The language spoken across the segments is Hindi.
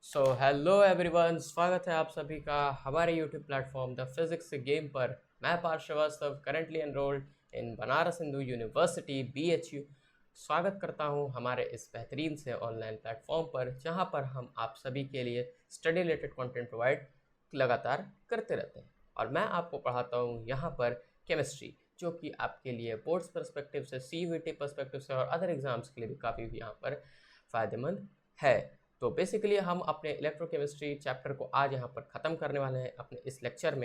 हेलो एवरीवन, स्वागत है आप सभी का हमारे YouTube platform The Physics Game पर। मैं Parth Shrivastava, currently enrolled in Banaras Hindu University BHU। स्वागत करता हूं हमारे इस बेहतरीन से ऑनलाइन प्लेटफॉर्म पर, जहां पर हम आप सभी के लिए स्टडी रिलेटेड कंटेंट प्रोवाइड लगातार करते रहते हैं। और मैं आपको पढ़ाता हूं यहां पर केमिस्ट्री, जो कि आपके लिए बोर्ड्स पर्सपेक्टिव से, CUET पर्सपेक्टिव से और अदर एग्जाम्स के लिए भी काफ़ी यहाँ पर फ़ायदेमंद है। तो बेसिकली हम अपने इलेक्ट्रोकेमिस्ट्री चैप्टर को आज यहाँ पर ख़त्म करने वाले हैं अपने इस लेक्चर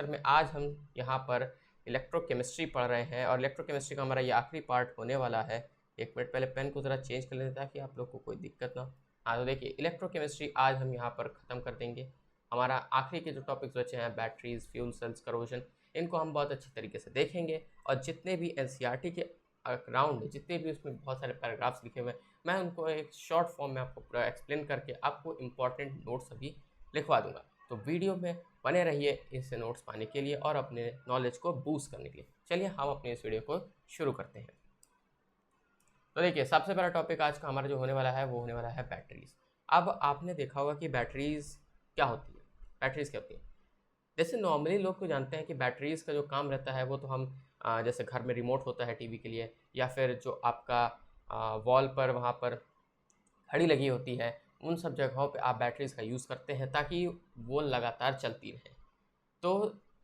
में। आज हम यहाँ पर इलेक्ट्रोकेमिस्ट्री पढ़ रहे हैं और इलेक्ट्रोकेमिस्ट्री का हमारा ये आखिरी पार्ट होने वाला है। एक मिनट पहले पेन को ज़रा चेंज कर लेते ताकि आप लोग को कोई दिक्कत ना हो। हाँ, तो देखिए, इलेक्ट्रोकेमिस्ट्री आज हम यहाँ पर ख़त्म कर देंगे। हमारा आखिरी के जो टॉपिक्स बचे हैं, बैटरीज, फ्यूल सेल्स, करोजन, इनको हम बहुत अच्छी तरीके से देखेंगे। और जितने भी NCERT के अराउंड, जितने भी उसमें बहुत सारे पैराग्राफ्स लिखे हुए हैं, मैं उनको एक शॉर्ट फॉर्म में आपको पूरा एक्सप्लेन करके आपको इंपॉर्टेंट नोट्स अभी लिखवा दूंगा। तो वीडियो में बने रहिए इस नोट्स पाने के लिए और अपने नॉलेज को बूस्ट करने के लिए। चलिए हम अपने इस वीडियो को शुरू करते हैं। तो देखिए, सबसे पहला टॉपिक आज का हमारा जो होने वाला है वो होने वाला है बैटरीज। अब आपने देखा होगा कि बैटरीज क्या होती है। बैटरीज क्या होती है? जैसे नॉर्मली लोग तो जानते हैं कि बैटरीज का जो काम रहता है वो तो हम जैसे घर में रिमोट होता है टीवी के लिए, या फिर जो आपका वॉल पर वहाँ पर घड़ी लगी होती है, उन सब जगहों पे आप बैटरीज का यूज़ करते हैं ताकि वो लगातार चलती रहे। तो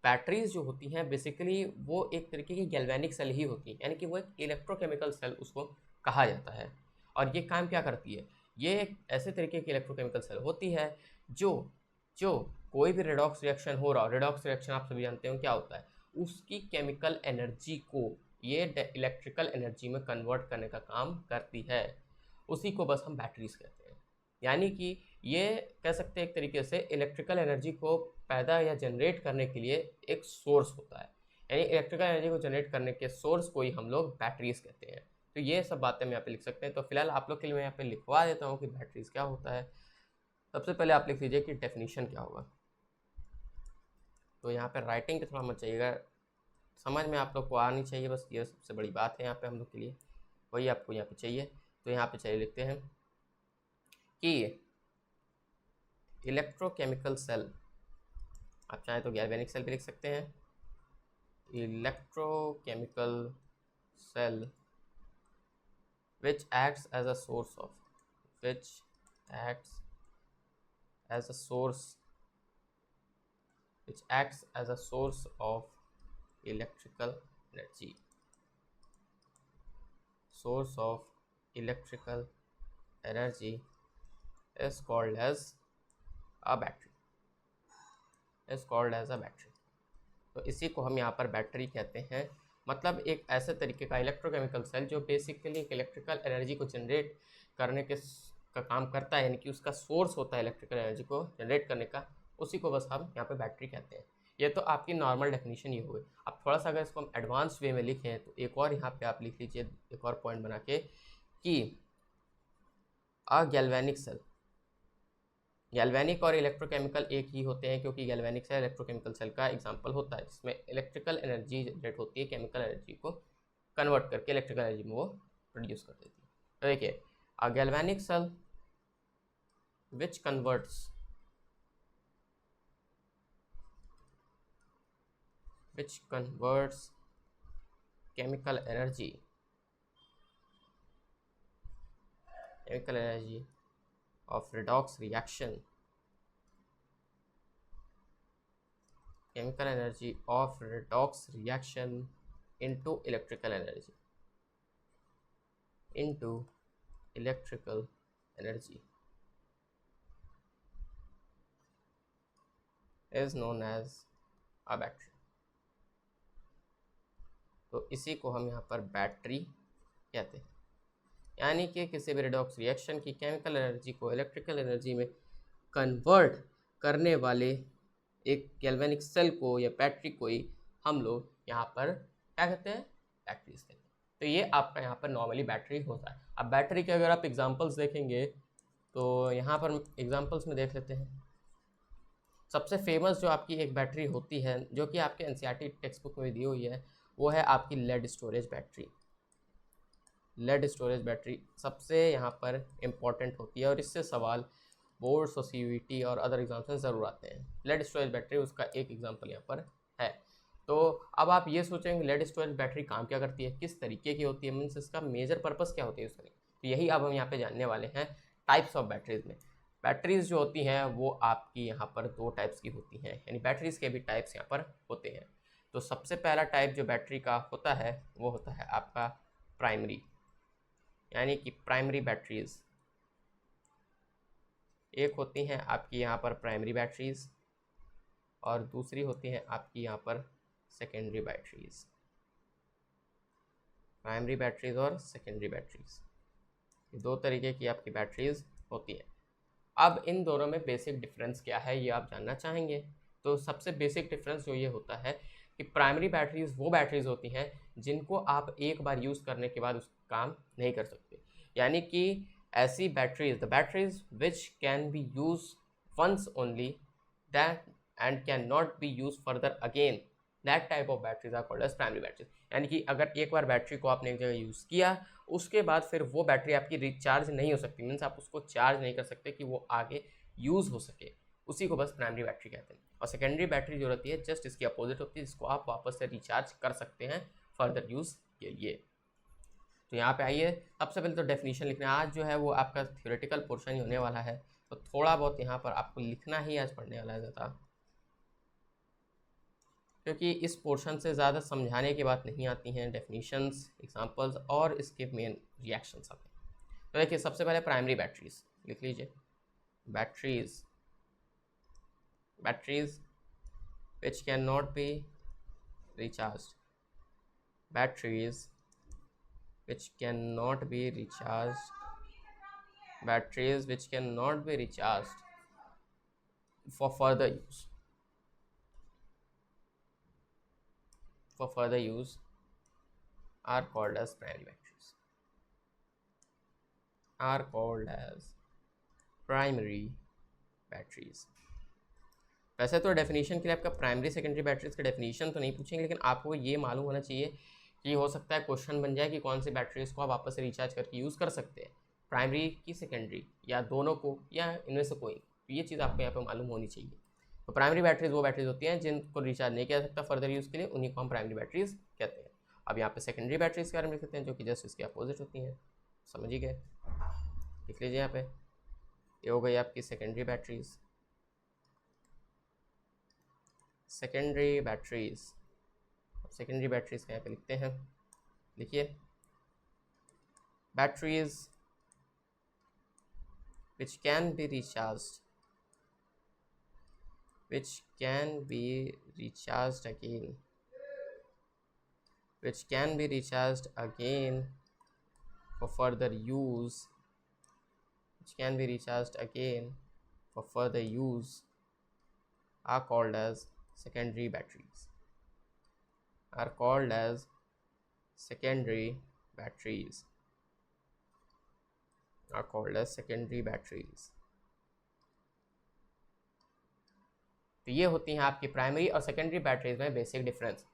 बैटरीज जो होती हैं बेसिकली वो एक तरीके की गैल्वेनिक सेल ही होती है, यानी कि वो एक इलेक्ट्रोकेमिकल सेल उसको कहा जाता है। और ये काम क्या करती है? ये एक ऐसे तरीके की इलेक्ट्रोकेमिकल सेल होती है जो जो कोई भी रेडॉक्स रिएक्शन हो रहा हो। रेडॉक्स रिएक्शन आप सभी जानते हो क्या होता है। उसकी केमिकल एनर्जी को ये इलेक्ट्रिकल एनर्जी में कन्वर्ट करने का काम करती है। उसी को बस हम बैटरीज कहते हैं। यानी कि ये कह सकते हैं एक तरीके से इलेक्ट्रिकल एनर्जी को पैदा या जनरेट करने के लिए एक सोर्स होता है। यानी इलेक्ट्रिकल एनर्जी को जनरेट करने के सोर्स को ही हम लोग बैटरीज कहते हैं। तो ये सब बातें हम यहाँ पे लिख सकते हैं। तो फिलहाल आप लोग के लिए मैं यहाँ पे लिखवा देता हूँ कि बैटरीज क्या होता है। सबसे पहले आप लिख लीजिए कि डेफिनेशन क्या होगा। तो यहाँ पे राइटिंग पे थोड़ा मत चाहिएगा, समझ में आप लोग को आनी चाहिए, बस ये सबसे बड़ी बात है यहाँ पे हम लोग के लिए, वही आपको यहाँ पे चाहिए। तो यहाँ पे चलिए लिखते हैं कि इलेक्ट्रोकेमिकल सेल, आप चाहें तो गैल्वेनिक सेल भी लिख सकते हैं। Electrochemical cell which acts as a source of which acts as a source which acts as a source of electrical energy, source of electrical energy is called as a battery, is called as a battery। तो इसी को हम यहाँ पर बैटरी कहते हैं। मतलब एक ऐसे तरीके का इलेक्ट्रोकेमिकल सेल जो बेसिकली एक इलेक्ट्रिकल एनर्जी को जनरेट करने के का काम करता है, यानी कि उसका सोर्स होता है इलेक्ट्रिकल एनर्जी को जनरेट करने का, उसी को बस हम यहाँ पे बैटरी कहते हैं। ये तो आपकी नॉर्मल डेफिनेशन ये हुई। अब थोड़ा सा अगर इसको हम एडवांस वे में लिखें तो एक और यहाँ पे आप लिख लीजिए, एक और पॉइंट बना के, कि अ गैल्वेनिक सेल, गैल्वेनिक और इलेक्ट्रोकेमिकल एक ही होते हैं, क्योंकि गैल्वेनिक सेल इलेक्ट्रोकेमिकल सेल का एग्जांपल होता है, जिसमें इलेक्ट्रिकल एनर्जी जनरेट होती है, केमिकल एनर्जी को कन्वर्ट करके इलेक्ट्रिकल एनर्जी में वो प्रोड्यूस कर देती है। तो देखिए, a galvanic cell which converts chemical energy of redox reaction, chemical energy of redox reaction into electrical energy, is known as a battery। तो इसी को हम यहाँ पर बैटरी कहते हैं। यानी कि किसी भी रिडॉक्स रिएक्शन की केमिकल एनर्जी को इलेक्ट्रिकल एनर्जी में कन्वर्ट करने वाले एक गैल्वेनिक सेल को या बैटरी को ही हम लोग यहाँ पर क्या कहते हैं? बैटरीज कहते हैं। तो ये आपका यहाँ पर नॉर्मली बैटरी होता है। अब बैटरी के अगर आप एग्जांपल्स देखेंगे तो यहाँ पर एग्जांपल्स में देख लेते हैं। सबसे फेमस जो आपकी एक बैटरी होती है, जो कि आपके NCERT टेक्स्ट बुक में दी हुई है, वो है आपकी lead storage battery. Lead storage battery सबसे यहाँ पर इम्पॉर्टेंट होती है और इससे सवाल बोर्ड्स और CUET और अदर एग्जाम्स में ज़रूर आते हैं। लेड स्टोरेज बैटरी उसका एक एग्जाम्पल यहाँ पर है। तो अब आप ये सोचेंगे लेड स्टोरेज बैटरी काम क्या करती है, किस तरीके की होती है, मीन्स इसका मेजर पर्पस क्या होती है उसका। तो यही अब हम यहाँ पे जानने वाले हैं टाइप्स ऑफ बैटरीज में। बैटरीज जो होती हैं वो आपकी यहाँ पर 2 टाइप्स की होती हैं, यानी बैटरीज के भी टाइप्स यहाँ पर होते हैं। तो सबसे पहला टाइप जो बैटरी का होता है वो होता है आपका प्राइमरी, यानी कि प्राइमरी बैटरीज। एक होती हैं आपकी यहाँ पर प्राइमरी बैटरीज और दूसरी होती हैं आपकी यहाँ पर सेकेंडरी बैटरीज। प्राइमरी बैटरीज और सेकेंडरी बैटरीज, ये 2 तरीके की आपकी बैटरीज होती हैं। अब इन दोनों में बेसिक डिफरेंस क्या है ये आप जानना चाहेंगे। तो सबसे बेसिक डिफरेंस जो ये होता है कि प्राइमरी बैटरीज वो बैटरीज होती हैं जिनको आप एक बार यूज़ करने के बाद उसका काम नहीं कर सकते, यानी कि ऐसी batteries, the batteries which can be use once only that and can not be use further again, that type of batteries are called as primary batteries. यानी कि अगर एक बार बैटरी को आपने एक जगह यूज़ किया उसके बाद फिर वो बैटरी आपकी रिचार्ज नहीं हो सकती, मीन्स आप उसको चार्ज नहीं कर सकते कि वो आगे यूज़ हो सके, उसी को बस प्राइमरी बैटरी कहते हैं। और सेकेंडरी बैटरी जो रहती है जस्ट इसकी अपोजिट होती है, जिसको आप वापस से रिचार्ज कर सकते हैं फर्दर यूज़ के लिए। तो यहाँ पे आइए, सबसे पहले तो डेफिनेशन लिखना है। आज जो है वो आपका थ्योरेटिकल पोर्शन ही होने वाला है, तो थोड़ा बहुत यहाँ पर आपको लिखना ही आज पढ़ने वाला है ज़्यादा, क्योंकि इस पोर्शन से ज़्यादा समझाने की बात नहीं आती हैं, डेफिनेशंस, एग्जांपल्स और इसके मेन रिएक्शंस आते हैं। तो देखिए सबसे पहले प्राइमरी बैटरीज लिख लीजिए। Batteries which can not B recharge, batteries which cannot be recharged, batteries which cannot be recharged for further use are called as primary batteries, are called as primary batteries। वैसे तो डेफिनेशन के लिए आपका प्राइमरी सेकेंडरी बैटरीज का डेफिनेशन तो नहीं पूछेंगे, लेकिन आपको ये मालूम होना चाहिए कि हो सकता है क्वेश्चन बन जाए कि कौन सी बैटरीज को आप वापस से रिचार्ज करके यूज़ कर सकते हैं, प्राइमरी की सेकेंडरी या दोनों को या इनमें से कोई। तो ये चीज़ आपको यहाँ पे मालूम होनी चाहिए। तो प्राइमरी बैटरीज वो बैटरीज होती हैं जिनको रिचार्ज नहीं किया जा सकता फर्दर यूज़ के लिए, उन्हीं को हम प्राइमरी बैटरीज कहते हैं। अब यहाँ पे सेकेंडरी बैटरीज के बारे में लिख सकते हैं जो कि जस्ट इसके अपोजिट होती हैं, समझ ही गए। लिख लीजिए यहाँ पे, ये हो गई आपकी secondary batteries. Secondary batteries, secondary batteries का यहाँ पे लिखते हैं, लिखिए batteries which can be recharged, which can be recharged again, which can be recharged again for further use, which can be recharged again for further use are called as secondary batteries, are called as secondary batteries, are called as secondary batteries। तो ये होती हैं आपकी प्राइमरी और सेकेंडरी बैटरीज में बेसिक डिफरेंस।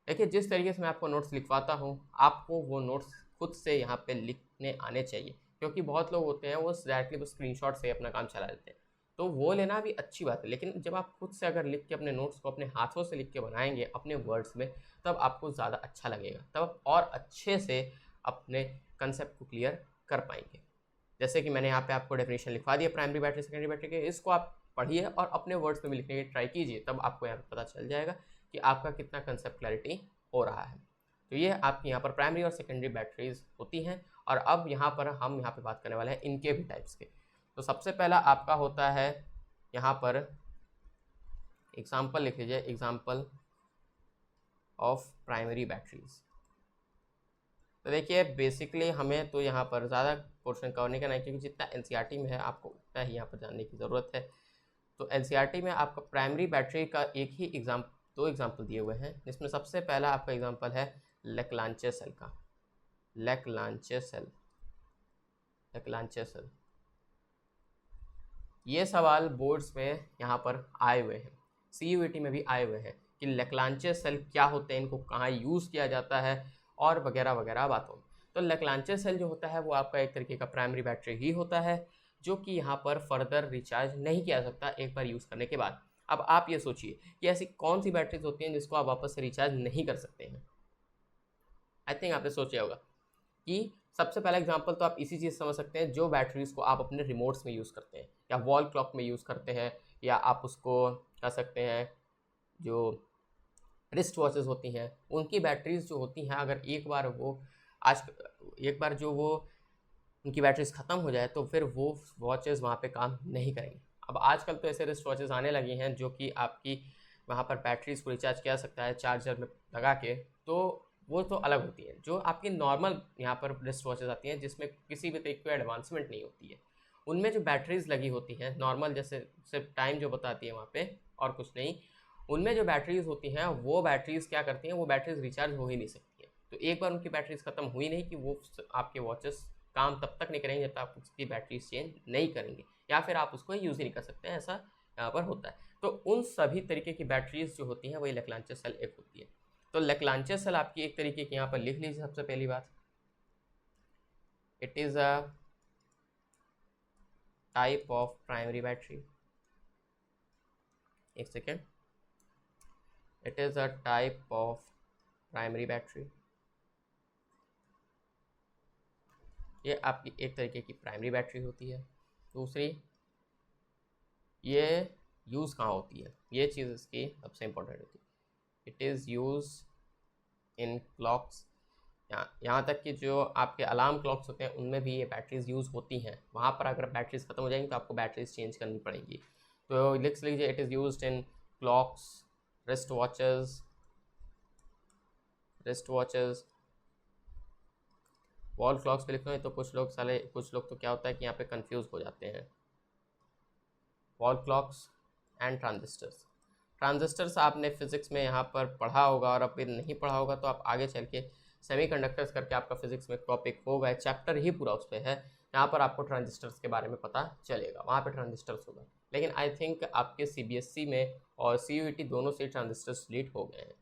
देखिए जिस तरीके से मैं आपको नोट्स लिखवाता हूँ आपको वो नोट्स खुद से यहाँ पे लिखने आने चाहिए, क्योंकि बहुत लोग होते हैं वो डायरेक्टली बस स्क्रीनशॉट से अपना काम चला लेते हैं। तो वो लेना भी अच्छी बात है, लेकिन जब आप खुद से अगर लिख के अपने नोट्स को अपने हाथों से लिख के बनाएंगे अपने वर्ड्स में, तब आपको ज़्यादा अच्छा लगेगा, तब आप और अच्छे से अपने कंसेप्ट को क्लियर कर पाएंगे। जैसे कि मैंने यहाँ पे आपको डेफिनेशन लिखवा दिया प्राइमरी बैटरी सेकेंडरी बैटरी के, इसको आप पढ़िए और अपने वर्ड्स में भी लिखने की ट्राई कीजिए, तब आपको यहाँ पे पता चल जाएगा कि आपका कितना कंसेप्ट क्लैरिटी हो रहा है। तो ये आपकी यहाँ पर प्राइमरी और सेकेंडरी बैटरीज होती हैं। और अब यहाँ पर हम यहाँ पे बात करने वाले हैं इनके भी टाइप्स के। तो सबसे पहला आपका होता है यहाँ पर एग्जाम्पल लिख लीजिए, एग्जाम्पल ऑफ प्राइमरी बैटरीज। तो देखिए बेसिकली हमें तो यहाँ पर ज़्यादा पोर्शन कवर नहीं करना है, क्योंकि जितना एनसीईआरटी में है आपको उतना ही यहाँ पर जानने की ज़रूरत है। तो एनसीईआरटी में आपका प्राइमरी बैटरी का एक ही दो एग्जाम्पल दिए हुए हैं, जिसमें सबसे पहला आपका एग्जाम्पल है लेक्लांचे सेल का। लेक्लांचे सेल, ये सवाल बोर्ड्स में यहाँ पर आए हुए हैं, CUET में भी आए हुए हैं कि लेक्लांचे सेल क्या होते हैं, इनको कहाँ यूज़ किया जाता है और वगैरह वगैरह बातों। तो लेक्लांचे सेल जो होता है वो आपका एक तरीके का प्राइमरी बैटरी ही होता है, जो कि यहाँ पर फर्दर रिचार्ज नहीं किया जा सकता एक बार यूज़ करने के बाद। अब आप ये सोचिए कि ऐसी कौन सी बैटरीज होती हैं जिसको आप वापस से रिचार्ज नहीं कर सकते हैं। आई थिंक आपने सोचा होगा कि सबसे पहला एग्जांपल तो आप इसी चीज़ समझ सकते हैं, जो बैटरीज को आप अपने रिमोट्स में यूज़ करते हैं या वॉल क्लॉक में यूज़ करते हैं, या आप उसको कह सकते हैं जो रिस्ट वॉचेस होती हैं उनकी बैटरीज जो होती हैं, अगर एक बार वो आज एक बार जो वो उनकी बैटरीज ख़त्म हो जाए तो फिर वो वॉचेस वहाँ पे काम नहीं करेंगी। अब आजकल तो ऐसे रिस्ट वॉचेस आने लगे हैं जो कि आपकी वहाँ पर बैटरीज को रिचार्ज किया सकता है चार्जर में लगा के, तो वो तो अलग होती है। जो आपकी नॉर्मल यहाँ पर रिस्ट वॉचेस आती हैं जिसमें किसी भी तरीके की एडवांसमेंट नहीं होती है, उनमें जो बैटरीज लगी होती हैं नॉर्मल, जैसे सिर्फ टाइम जो बताती है वहाँ पे और कुछ नहीं, उनमें जो बैटरीज होती हैं वो बैटरीज क्या करती हैं, वो बैटरीज रिचार्ज हो ही नहीं सकती हैं। तो एक बार उनकी बैटरीज ख़त्म हुई नहीं कि वो आपके वॉचेस काम तब तक नहीं करेंगे जब तक आप उसकी बैटरीज चेंज नहीं करेंगे, या फिर आप उसको यूज़ ही नहीं कर सकते हैं, ऐसा यहाँ पर होता है। तो उन सभी तरीके की बैटरीज जो होती हैं वही लैक्लांचर सेल एक होती है। तो लैक्लांचर सेल आपकी एक तरीके की, यहाँ पर लिख लीजिए सबसे पहली बात, it is a type of primary battery. एक second, it is a type of primary battery. ये आपकी एक तरीके की प्राइमरी बैटरी होती है। दूसरी, ये यूज़ कहाँ होती है, ये चीज़ इसकी सबसे इम्पोर्टेंट होती है। It is use in clocks, यहाँ तक कि जो आपके अलार्म क्लॉक्स होते हैं उनमें भी ये बैटरीज यूज़ होती हैं। वहाँ पर अगर बैटरीज ख़त्म हो जाएंगी तो आपको बैटरीज चेंज करनी पड़ेंगी। तो लिख लीजिए, it is used in clocks, wrist watches, wall clocks पे लिखना है तो कुछ लोग तो क्या होता है कि यहाँ पे कंफ्यूज हो जाते हैं। वॉल क्लॉक्स एंड ट्रांजिस्टर्स आपने फिजिक्स में यहाँ पर पढ़ा होगा, और अब नहीं पढ़ा होगा तो आप आगे चल के सेमीकंडक्टर्स करके आपका फिजिक्स में टॉपिक होगा, चैप्टर ही पूरा उस पर है, यहाँ पर आपको ट्रांजिस्टर्स के बारे में पता चलेगा, वहाँ पे ट्रांजिस्टर्स होगा। लेकिन आई थिंक आपके सीबीएसई में और सीयूईटी दोनों से ट्रांजिस्टर्स डिलीट हो गए हैं।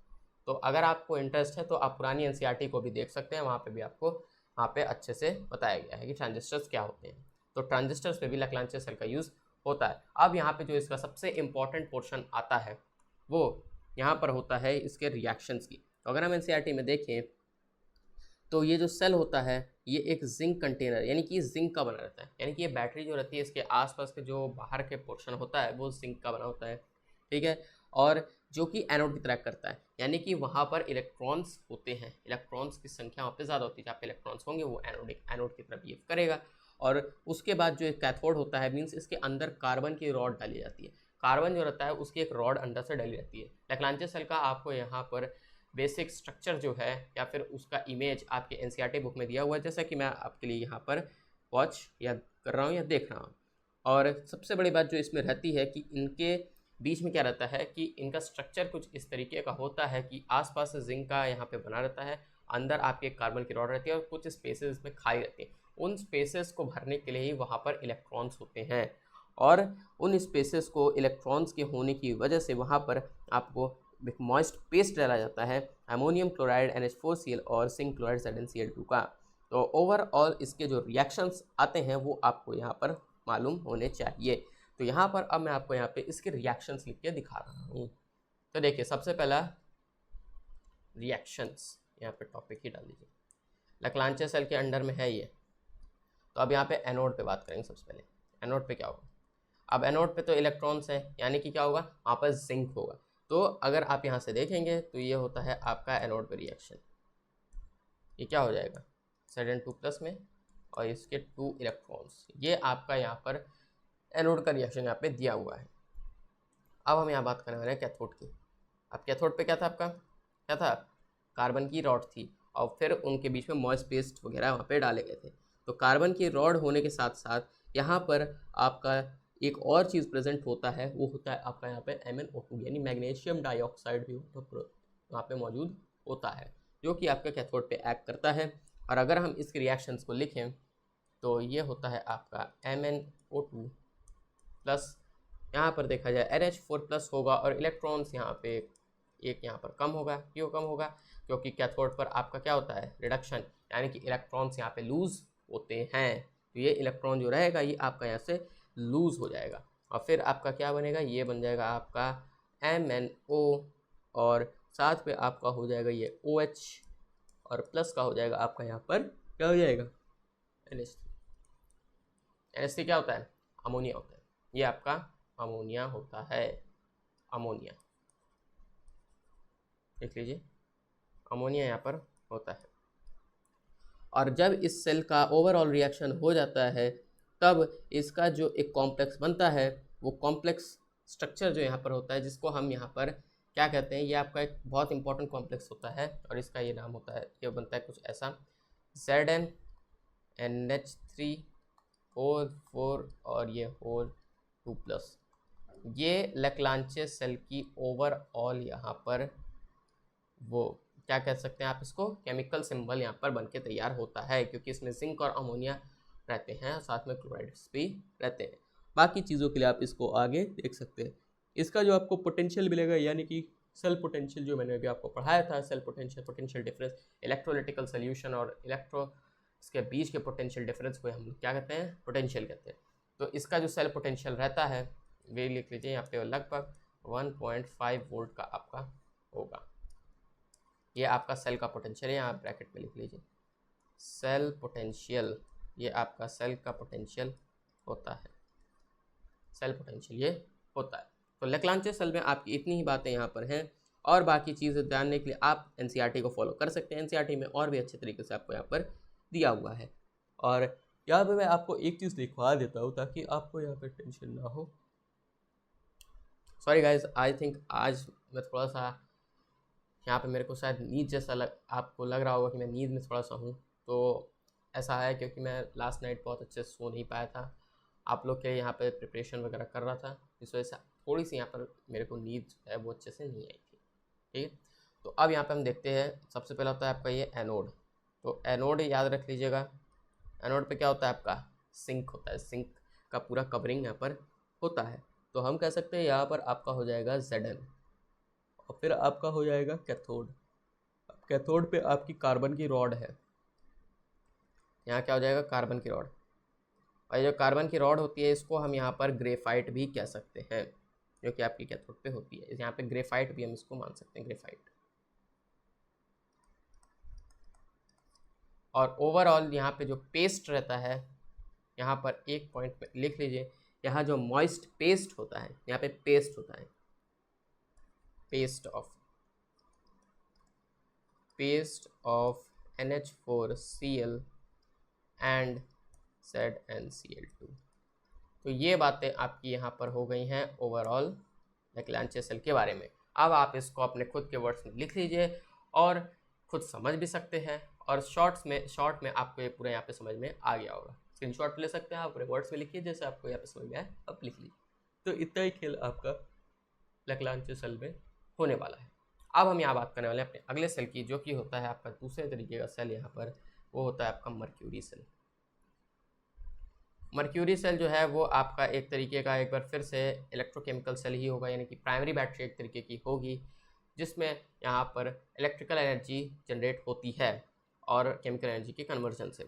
तो अगर आपको इंटरेस्ट है तो आप पुरानी एनसीईआरटी को भी देख सकते हैं, वहाँ पे भी आपको वहाँ पे अच्छे से बताया गया है कि ट्रांजिस्टर्स क्या होते हैं। तो ट्रांजिस्टर्स पे भी लैक्लांचर सेल का यूज़ होता है। अब यहाँ पे जो इसका सबसे इम्पॉर्टेंट पोर्शन आता है वो यहाँ पर होता है इसके रिएक्शंस की। तो अगर हम एनसीईआरटी में देखें तो ये जो सेल होता है ये एक जिंक कंटेनर यानी कि जिंक का बना रहता है, यानी कि ये बैटरी जो रहती है इसके आसपास के जो बाहर के पोर्शन होता है वो जिंक का बना होता है, ठीक है। और जो कि एनोड की तरह करता है, यानी कि वहाँ पर इलेक्ट्रॉन्स होते हैं, इलेक्ट्रॉन्स की संख्या वहाँ पे ज़्यादा होती है, जहाँ पे इलेक्ट्रॉन्स होंगे वो एनोड की तरह बिहेव करेगा। और उसके बाद जो एक कैथोड होता है, मीन्स इसके अंदर कार्बन की रॉड डाली जाती है। कार्बन जो रहता है उसकी एक रॉड अंदर से डाली जाती है। लैक्लांचर सेल का आपको यहाँ पर बेसिक स्ट्रक्चर जो है या फिर उसका इमेज आपके एनसीईआरटी बुक में दिया हुआ है, जैसा कि मैं आपके लिए यहाँ पर वॉच या कर रहा हूँ या देख रहा हूँ। और सबसे बड़ी बात जो इसमें रहती है कि इनके बीच में क्या रहता है कि इनका स्ट्रक्चर कुछ इस तरीके का होता है कि आसपास से जिंक का यहाँ पे बना रहता है, अंदर आपके कार्बन की रॉड रहती है और कुछ स्पेसेस इसमें खाली रहती है। उन स्पेसेस को भरने के लिए ही वहाँ पर इलेक्ट्रॉन्स होते हैं, और उन स्पेसेस को इलेक्ट्रॉन्स के होने की वजह से वहाँ पर आपको एक मॉइस्ट पेस्ट डाला जाता है अमोनियम क्लोराइड NH4Cl और जिंक क्लोराइड ZnCl2 का। तो ओवरऑल इसके जो रिएक्शंस आते हैं वो आपको यहाँ पर मालूम होने चाहिए। तो यहाँ पर अब मैं आपको यहाँ पे इसके रिएक्शंस लिख के दिखा रहा हूँ। तो देखिए, सबसे पहला रिएक्शंस, यहाँ पे टॉपिक ही डाल दीजिए, लैक्लांचर सेल के अंडर में है ये। तो अब यहाँ पे एनोड पे बात करेंगे। सबसे पहले एनोड पे क्या होगा, अब एनोड पे तो इलेक्ट्रॉन्स है, यानी कि क्या होगा, वहाँ पर जिंक होगा। तो अगर आप यहाँ से देखेंगे तो ये होता है आपका एनोड पे रिएक्शन, ये क्या हो जाएगा Zn2+ में, और इसके 2 इलेक्ट्रॉन्स, ये आपका यहाँ पर एनोड का रिएक्शन यहाँ पे दिया हुआ है। अब हम यहाँ बात करने वाले हैं कैथोड की। अब कैथोड पे क्या था आपका, क्या था, कार्बन की रॉड थी और फिर उनके बीच में मॉइस्ट पेस्ट वगैरह वहाँ पे डाले गए थे। तो कार्बन की रॉड होने के साथ साथ यहाँ पर आपका एक और चीज़ प्रेजेंट होता है, वो होता है आपका यहाँ पे MnO2 यानी मैग्नीशियम डाइऑक्साइड भी वहाँ पे मौजूद होता है, जो कि आपका कैथोड पे एक्ट करता है। और अगर हम इसके रिएक्शंस को लिखें तो ये होता है आपका MnO2 प्लस, यहाँ पर देखा जाए NH4+ होगा, और इलेक्ट्रॉन्स यहाँ पे एक यहाँ पर कम होगा। क्यों कम होगा, क्योंकि कैथोड पर आपका क्या होता है, रिडक्शन, यानी कि इलेक्ट्रॉन्स यहाँ पे लूज होते हैं, तो ये इलेक्ट्रॉन जो रहेगा ये आपका यहाँ से लूज़ हो जाएगा और फिर आपका क्या बनेगा, ये बन जाएगा आपका MnO और साथ में आपका हो जाएगा ये OH और प्लस का हो जाएगा आपका यहाँ पर क्या हो जाएगा NH3। NH3 क्या होता है, अमोनिया होता है, ये आपका अमोनिया होता है, अमोनिया देख लीजिए, अमोनिया यहाँ पर होता है। और जब इस सेल का ओवरऑल रिएक्शन हो जाता है तब इसका जो एक कॉम्प्लेक्स बनता है वो कॉम्प्लेक्स स्ट्रक्चर जो यहाँ पर होता है जिसको हम यहाँ पर क्या कहते हैं, ये आपका एक बहुत इंपॉर्टेंट कॉम्प्लेक्स होता है और इसका ये नाम होता है, ये बनता है कुछ ऐसा ZnNH3O4 और ये होल 2+। ये लैक्लांचे सेल की ओवरऑल यहाँ पर वो क्या कह सकते हैं आप, इसको केमिकल सिंबल यहाँ पर बनके तैयार होता है क्योंकि इसमें जिंक और अमोनिया रहते हैं और साथ में क्लोराइड्स भी रहते हैं। बाकी चीज़ों के लिए आप इसको आगे देख सकते हैं। इसका जो आपको पोटेंशियल मिलेगा यानी कि सेल पोटेंशियल जो मैंने अभी आपको पढ़ाया था, सेल पोटेंशियल डिफरेंस, इलेक्ट्रोलिटिकल सोल्यूशन और इलेक्ट्रो इसके बीच के पोटेंशियल डिफरेंस को हम क्या कहते हैं, पोटेंशियल कहते हैं। तो इसका जो सेल पोटेंशियल रहता है वे लिख लीजिए यहाँ पे लगभग 1.5 वोल्ट का आपका होगा। ये आपका सेल का पोटेंशियल है, यहाँ ब्रैकेट में लिख लीजिए सेल पोटेंशियल, ये आपका सेल का पोटेंशियल होता है, सेल पोटेंशियल ये होता है। तो लैक्लांचे सेल में आपकी इतनी ही बातें यहाँ पर हैं और बाकी चीज़ें जानने के लिए आप NCERT को फॉलो कर सकते हैं। NCERT में और भी अच्छे तरीके से आपको यहाँ पर दिया हुआ है और यहाँ पे मैं आपको एक चीज़ दिखवा देता हूँ ताकि आपको यहाँ पर टेंशन ना हो। सॉरी गाइज, आई थिंक आज मैं थोड़ा सा यहाँ पे मेरे को शायद नींद जैसा आपको लग रहा होगा कि मैं नींद में थोड़ा सा हूँ, तो ऐसा है क्योंकि मैं लास्ट नाइट बहुत अच्छे से सो नहीं पाया था, आप लोग के यहाँ पे प्रिपरेशन वगैरह कर रहा था, इस वजह से थोड़ी सी यहाँ पर मेरे को नींद है वो अच्छे से नहीं आई थी। ठीक है, तो अब यहाँ पे हम देखते हैं, सबसे पहला होता है आपका ये एनोड। तो एनोड याद रख लीजिएगा, एनोड पे क्या होता है आपका सिंक होता है, सिंक का पूरा कवरिंग यहाँ पर होता है। तो हम कह सकते हैं यहाँ पर आपका हो जाएगा Zn और फिर आपका हो जाएगा कैथोड। अब कैथोड पे आपकी कार्बन की रॉड है, यहाँ क्या हो जाएगा कार्बन की रॉड, और जो कार्बन की रॉड होती है इसको हम यहाँ पर ग्रेफाइट भी कह सकते हैं जो कि आपकी कैथोड पे होती है, यहाँ पे ग्रेफाइट भी हम इसको मान सकते हैं, ग्रेफाइट। और ओवरऑल यहाँ पे जो पेस्ट रहता है, यहाँ पर एक पॉइंट पे लिख लीजिए, यहाँ जो मॉइस्ट पेस्ट होता है, यहाँ पे पेस्ट होता है, paste of NH4Cl and ZnCl2। तो ये बातें आपकी यहाँ पर हो गई हैं ओवरऑल लैक्लांचे सेल के बारे में। अब आप इसको अपने खुद के वर्ड्स में लिख लीजिए और खुद समझ भी सकते हैं, और शॉर्ट में आपको ये पूरा यहाँ पे समझ में आ गया होगा। स्क्रीनशॉट ले सकते हैं आप, पूरे वर्ड्स में लिखिए जैसे आपको यहाँ पे समझ में आए, अब लिख लीजिए। तो इतना ही खेल आपका लैक्लांचे सेल में होने वाला है। अब हम यहाँ बात करने वाले हैं अपने अगले सेल की, जो कि होता है आपका दूसरे तरीके का सेल यहाँ पर, वो होता है आपका मर्क्यूरी सेल। मर्क्यूरी सेल जो है वो आपका एक तरीके का एक बार फिर से इलेक्ट्रोकेमिकल सेल ही होगा, यानी कि प्राइमरी बैटरी एक तरीके की होगी जिसमें यहाँ पर इलेक्ट्रिकल एनर्जी जनरेट होती है और केमिकल एनर्जी के कन्वर्जन से।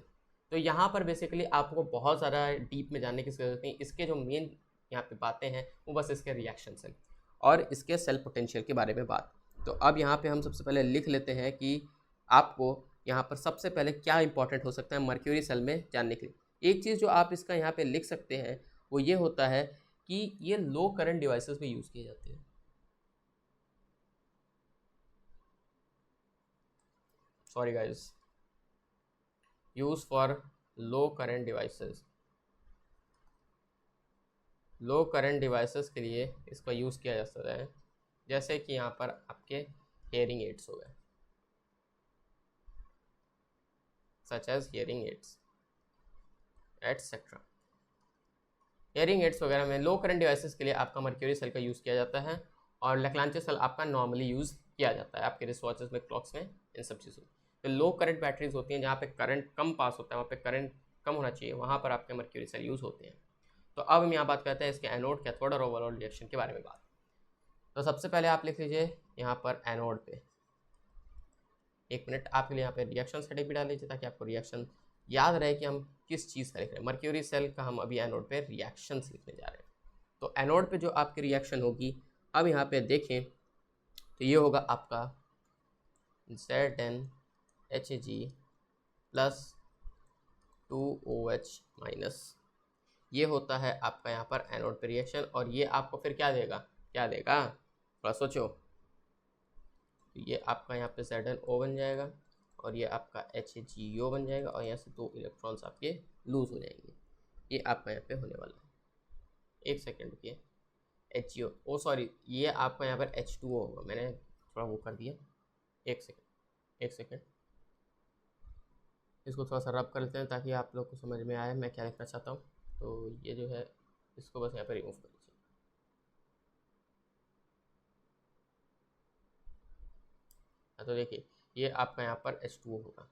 तो यहाँ पर बेसिकली आपको बहुत ज़्यादा डीप में जानने की ज़रूरत नहीं, इसके जो मेन यहाँ पे बातें हैं वो बस इसके रिएक्शन सेल और इसके सेल पोटेंशियल के बारे में बात। तो अब यहाँ पे हम सबसे पहले लिख लेते हैं कि आपको यहाँ पर सबसे पहले क्या इंपॉर्टेंट हो सकता है मर्क्यूरी सेल में जानने के लिए। एक चीज़ जो आप इसका यहाँ पे लिख सकते हैं वो ये होता है कि ये लो करंट डिवाइसेस में यूज़ किए जाते हैं। Sorry guys, use for low current devices, low current devices के लिए इसका यूज़ किया जा सकता है, जैसे कि यहाँ पर आपके हियरिंग एड्स हो गए, such as hearing aids etcetera. Hearing aids वगैरह में लो करंट डिवाइसेस के लिए आपका मर्क्यूरी सेल का यूज़ किया जाता है और लैक्लांचे सेल आपका नॉर्मली यूज़ किया जाता है आपके रिसॉर्चेस में, क्लॉक्स में, इन सब चीज़ों में। तो लो करंट बैटरीज होती हैं जहाँ पे करंट कम पास होता है, वहाँ पे करंट कम होना चाहिए, वहाँ पर आपके मर्क्यूरी सेल यूज़ होते हैं। तो अब हम यहाँ बात करते हैं इसके एनोड, कैथोड और ओवरऑल रिएक्शन के बारे में बात। तो सबसे पहले आप लिख लीजिए यहाँ पर एनोड पे, एक मिनट आपके लिए यहाँ पे रिएक्शन सेटिंग भी डाल लीजिए ताकि आपको रिएक्शन याद रहे कि हम किस चीज़ का लिख रहे हैं, मर्क्यूरी सेल का हम अभी एनोड पे रिएक्शंस लिखने जा रहे हैं। तो एनोड पे जो आपकी रिएक्शन होगी, अब यहाँ पे देखें तो ये होगा आपका ZnHg प्लस 2OH माइनस, ये होता है आपका यहाँ पर एनोड पे रिएक्शन। और ये आपको फिर क्या देगा, थोड़ा सोचो। तो ये आपका यहाँ पे ZnO बन जाएगा और ये आपका HgO बन जाएगा और यहाँ से 2 इलेक्ट्रॉन्स आपके लूज हो जाएंगे। ये आपका यहाँ पे होने वाला है, एक सेकेंड रुकिए, HgO, ओ सॉरी, ये आपका यहाँ पर H2O होगा, मैंने थोड़ा वो कर दिया, एक सेकेंड, इसको थोड़ा सा रब कर लेते हैं ताकि आप लोग को समझ में आए मैं क्या लिखना चाहता हूँ। तो ये जो है इसको बस यहाँ पर रिमूव कर दीजिए। तो देखिए ये आपका यहाँ पर H2O होगा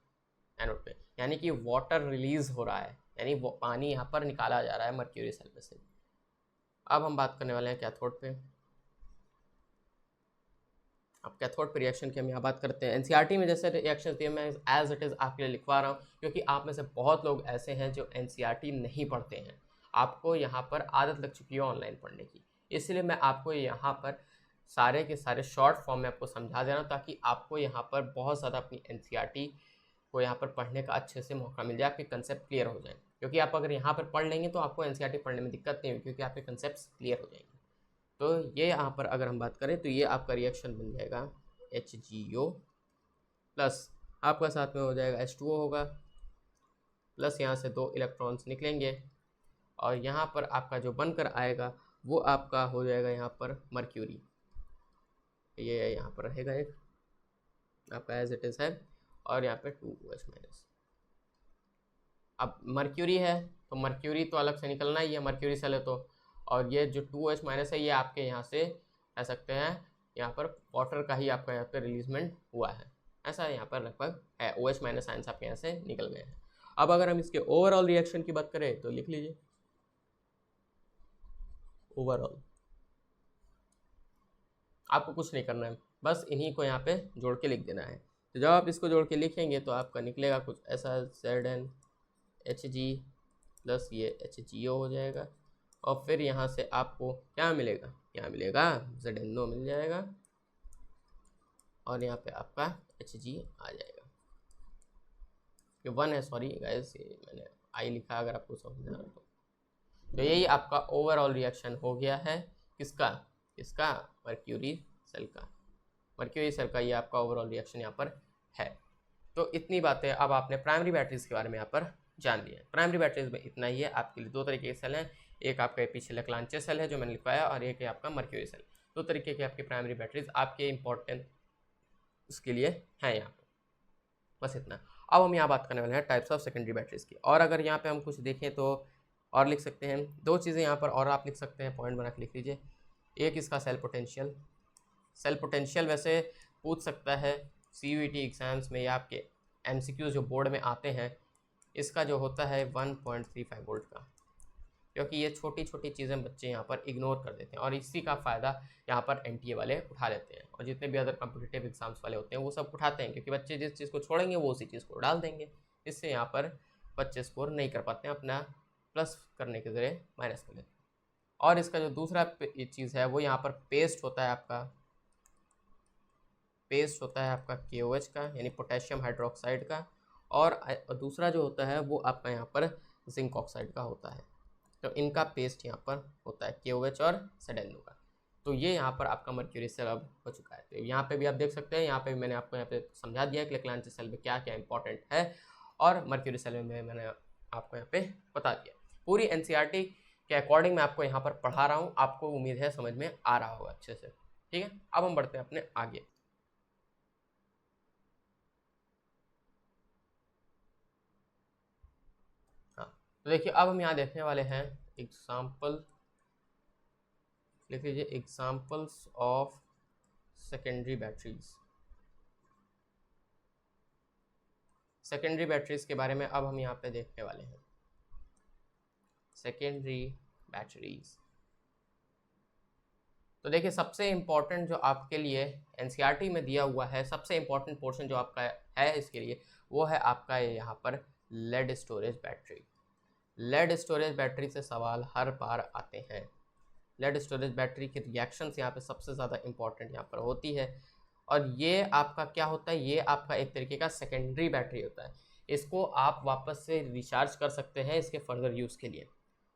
एनोड पे, यानी कि वाटर रिलीज हो रहा है, यानी वो पानी यहाँ पर निकाला जा रहा है मर्क्यूरी सेल में से। अब हम बात करने वाले हैं कैथोड पे। अब कैथोड पे रिएक्शन की हम यहाँ बात करते हैं। एनसीईआरटी में जैसे रिएक्शन दिए मैं एज इट इज़ आपके लिए लिखवा रहा हूँ, क्योंकि आप में से बहुत लोग ऐसे हैं जो एनसीईआरटी नहीं पढ़ते हैं, आपको यहाँ पर आदत लग चुकी है ऑनलाइन पढ़ने की, इसलिए मैं आपको यहाँ पर सारे के सारे शॉर्ट फॉर्म में आपको समझा दे रहा हूँ ताकि आपको यहाँ पर बहुत ज़्यादा अपनी एनसीईआरटी को यहाँ पर पढ़ने का अच्छे से मौका मिल जाए, आपके कंसेप्ट क्लियर हो जाए। क्योंकि आप अगर यहाँ पर पढ़ लेंगे तो आपको एनसीईआरटी पढ़ने में दिक्कत नहीं होगी, क्योंकि आपके कंसेप्ट क्लियर हो जाएंगे। तो ये यहाँ पर अगर हम बात करें तो ये आपका रिएक्शन बन जाएगा HgO प्लस आपका साथ में हो जाएगा H2O होगा, प्लस यहाँ से 2 इलेक्ट्रॉन्स निकलेंगे और यहाँ पर आपका जो बनकर आएगा वो आपका हो जाएगा यहाँ पर मर्क्यूरी, ये यहाँ पर रहेगा एक आपका एज इट इज़ है, और यहाँ पे 2OH माइनस। अब मर्क्यूरी है तो मर्क्यूरी तो अलग से निकलना ही है, मर्क्यूरी सेल है तो, और ये जो 2OH माइनस है ये आपके यहाँ से कह सकते हैं यहाँ पर वाटर का ही आपका यहाँ पे रिलीजमेंट हुआ है, ऐसा यहाँ पर लगभग है। OH माइनस आयंस आपके यहाँ से निकल गए हैं। अब अगर हम इसके ओवरऑल रिएक्शन की बात करें तो लिख लीजिए ओवरऑल, आपको कुछ नहीं करना है, बस इन्हीं को यहाँ पे जोड़ के लिख देना है। तो जब आप इसको जोड़ के लिखेंगे तो आपका निकलेगा कुछ ऐसा, ZnHg प्लस ये HgO हो जाएगा, और फिर यहाँ से आपको क्या मिलेगा, यहाँ मिलेगा ZnO मिल जाएगा, और यहाँ पे आपका Hg आ जाएगा। ये 1 है, सॉरी गाइस मैंने आई लिखा, अगर आपको समझ में आ रहा तो यही आपका ओवरऑल रिएक्शन हो गया है। किसका मर्क्यूरी सेल का, मर्क्यूरी सेल का ये आपका ओवरऑल रिएक्शन यहाँ पर है। तो इतनी बातें अब आपने प्राइमरी बैटरीज के बारे में यहाँ पर जान लिया। प्राइमरी बैटरीज में इतना ही है। आपके लिए 2 तरीके के सेल हैं, एक आपका पीछे लेक्लांचे सेल है जो मैंने लिखवाया, और एक है आपका मर्क्यूरी सेल। 2 तरीके के आपके प्राइमरी बैटरीज आपके इंपॉर्टेंट उसके लिए हैं यहाँ पर, बस इतना। अब हम यहाँ बात करने वाले हैं टाइप्स ऑफ सेकेंडरी बैटरीज की, और अगर यहाँ पे हम कुछ देखें तो और लिख सकते हैं 2 चीज़ें यहाँ पर और आप लिख सकते हैं, पॉइंट बना के लिख लीजिए। एक इसका सेल पोटेंशियल वैसे पूछ सकता है CUET एग्जाम्स में या आपके MCQ जो बोर्ड में आते हैं, इसका जो होता है 1.35 वोल्ट का, क्योंकि ये छोटी छोटी चीज़ें बच्चे यहाँ पर इग्नोर कर देते हैं और इसी का फ़ायदा यहाँ पर NTA वाले उठा लेते हैं, और जितने भी अदर कॉम्पिटिटिव एग्जाम्स वाले होते हैं वो सब उठाते हैं, क्योंकि बच्चे जिस चीज़ को छोड़ेंगे वो उसी चीज़ को डाल देंगे। इससे यहाँ पर बच्चे स्कोर नहीं कर पाते हैं, अपना प्लस करने के ज़रिए माइनस कर लेते हैं। और इसका जो दूसरा चीज़ है वो यहाँ पर पेस्ट होता है आपका KOH का, यानी पोटेशियम हाइड्रोक्साइड का, और दूसरा जो होता है वो आपका यहाँ पर जिंक ऑक्साइड का होता है। तो इनका पेस्ट यहाँ पर होता है KOH और ZnO का। तो ये यहाँ पर आपका मर्क्यूरी सेल अब हो चुका है। तो यहाँ पे भी आप देख सकते हैं, यहाँ पे भी मैंने आपको यहाँ पे समझा दिया है कि लेक्लांचे सेल में क्या क्या इंपॉर्टेंट है, और मर्क्यूरी सेल में मैंने आपको यहाँ पे बता दिया। पूरी NCERT के अकॉर्डिंग मैं आपको यहाँ पर पढ़ा रहा हूँ, आपको उम्मीद है समझ में आ रहा होगा अच्छे से। ठीक है, अब हम बढ़ते हैं अपने आगे। हाँ, तो देखिए अब हम यहाँ देखने वाले हैं एग्जाम्पल, लिख लीजिए examples of secondary batteries. Secondary batteries के बारे में अब हम यहाँ पे देखने वाले हैं। सेकेंडरी बैटरीज, तो देखिए सबसे इम्पॉर्टेंट जो आपके लिए NCERT में दिया हुआ है, सबसे इम्पॉर्टेंट पोर्शन जो आपका है इसके लिए, वो है आपका यहाँ पर lead storage battery. Lead storage battery से सवाल हर बार आते हैं। लेड स्टोरेज बैटरी की रिएक्शंस यहाँ पे सबसे ज़्यादा इंपॉर्टेंट यहाँ पर होती है, और ये आपका क्या होता है, ये आपका एक तरीके का सेकेंडरी बैटरी होता है। इसको आप वापस से रिचार्ज कर सकते हैं इसके फर्दर यूज़ के लिए।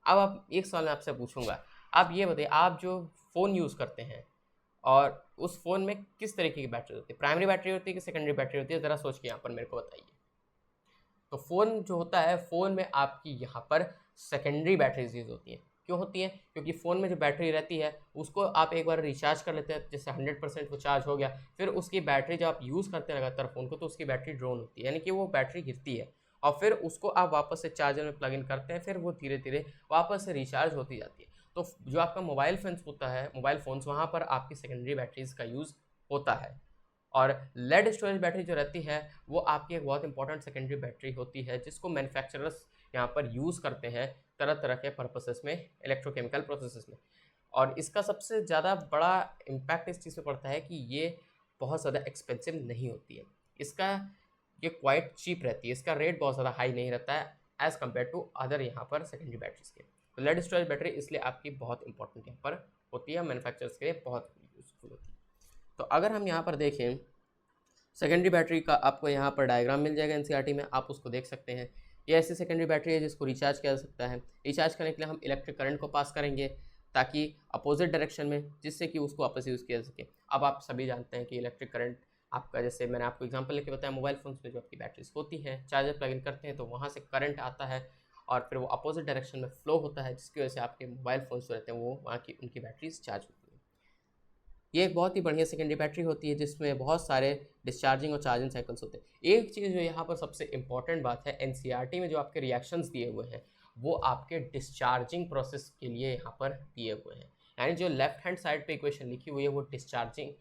अब आप एक सवाल मैं आपसे पूछूंगा, आप ये बताइए, आप जो फ़ोन यूज़ करते हैं और उस फ़ोन में किस तरीके की बैटरी होती है, प्राइमरी बैटरी होती है कि सेकेंडरी बैटरी होती है, ज़रा सोच के यहाँ पर मेरे को बताइए। तो फ़ोन जो होता है, फ़ोन में आपकी यहाँ पर सेकेंडरी बैटरीज यूज़ होती हैं। क्यों होती है? क्योंकि फ़ोन में जो बैटरी रहती है उसको आप एक बार रिचार्ज कर लेते हैं, जैसे 100% वो चार्ज हो गया, फिर उसकी बैटरी जब आप यूज़ करते हैं लगातार फ़ोन को, तो उसकी बैटरी ड्रोन होती है, यानी कि वो बैटरी गिरती है, और फिर उसको आप वापस से चार्जर में प्लग इन करते हैं, फिर वो धीरे धीरे वापस से रिचार्ज होती जाती है। तो जो आपका मोबाइल फ़ोन्स होता है, मोबाइल फ़ोन्स, वहाँ पर आपकी सेकेंडरी बैटरीज़ का यूज़ होता है। और लेड स्टोरेज बैटरी जो रहती है वो आपकी एक बहुत इंपॉर्टेंट सेकेंडरी बैटरी होती है, जिसको मैन्युफैक्चरर्स यहाँ पर यूज़ करते हैं तरह तरह के पर्पसेस में, इलेक्ट्रोकेमिकल प्रोसेसेस में। और इसका सबसे ज़्यादा बड़ा इम्पैक्ट इस चीज़ पे पड़ता है कि ये बहुत ज़्यादा एक्सपेंसिव नहीं होती है, इसका ये क्वाइट चीप रहती है, इसका रेट बहुत ज़्यादा हाई नहीं रहता है एज़ कम्पेयर टू अदर यहाँ पर सेकेंडरी बैटरीज के। तो लेड स्टोरेज बैटरी इसलिए आपकी बहुत इंपॉर्टेंट यहाँ पर होती है, मैन्युफैक्चरर्स के लिए बहुत यूज़फुल होती है। तो अगर हम यहाँ पर देखें, सेकेंडरी बैटरी का आपको यहाँ पर डायग्राम मिल जाएगा एनसीईआरटी में, आप उसको देख सकते हैं। ये ऐसी सेकेंडरी बैटरी है जिसको रिचार्ज किया जा सकता है। रिचार्ज करने के लिए हम इलेक्ट्रिक करंट को पास करेंगे ताकि अपोजिट डायरेक्शन में, जिससे कि उसको वापस यूज़ किया जा सके। अब आप सभी जानते हैं कि इलेक्ट्रिक करंट आपका, जैसे मैंने आपको एग्जांपल लेके बताया, मोबाइल फ़ोन्स में जो आपकी बैटरीज होती हैं, चार्जर प्लग इन करते हैं तो वहाँ से करंट आता है और फिर वो अपोजिट डायरेक्शन में फ्लो होता है, जिसकी वजह से आपके मोबाइल फ़ोन्स जो रहते हैं वो वहाँ की उनकी बैटरीज चार्ज होती है। ये एक बहुत ही बढ़िया सेकेंडरी बैटरी होती है जिसमें बहुत सारे डिस्चार्जिंग और चार्जिंग साइकिल्स होते हैं। एक चीज़ जो यहाँ पर सबसे इंपॉर्टेंट बात है, एनसीईआरटी में जो आपके रिएक्शंस दिए हुए हैं वो आपके डिस्चार्जिंग प्रोसेस के लिए यहाँ पर दिए हुए हैं। यानी जो लेफ्ट हैंड साइड पे इक्वेशन लिखी हुई है वो डिस्चार्जिंग,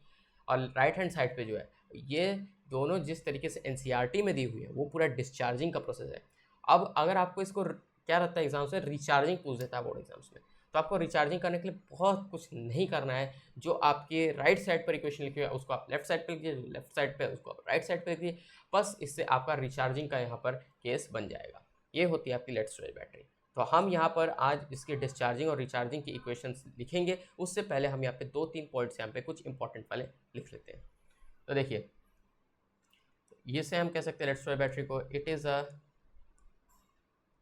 और राइट हैंड साइड पे जो है, ये दोनों जिस तरीके से एनसीईआरटी में दी हुई है वो पूरा डिस्चार्जिंग का प्रोसेस है। अब अगर आपको इसको क्या रहता है एग्जाम से, रिचार्जिंग पूछ देता है बोर्ड एग्जाम्स में, तो आपको रिचार्जिंग करने के लिए बहुत कुछ नहीं करना है। जो आपके राइट साइड पर इक्वेशन लिखी है उसको आप लेफ्ट साइड पर लिखिए, जो लेफ्ट साइड पे उसको आप राइट साइड पर लिखिए, बस इससे आपका रिचार्जिंग का यहाँ पर केस बन जाएगा। ये होती है आपकी लेड स्टोरेज बैटरी। तो हम यहाँ पर आज इसके डिस्चार्जिंग और रिचार्जिंग की इक्वेशंस लिखेंगे, उससे पहले हम यहाँ पे 2-3 पॉइंट्स यहाँ पे कुछ इंपॉर्टेंट वाले लिख लेते हैं। तो देखिए, ये से हम कह सकते हैं लेड स्टोरेज बैटरी को, it is a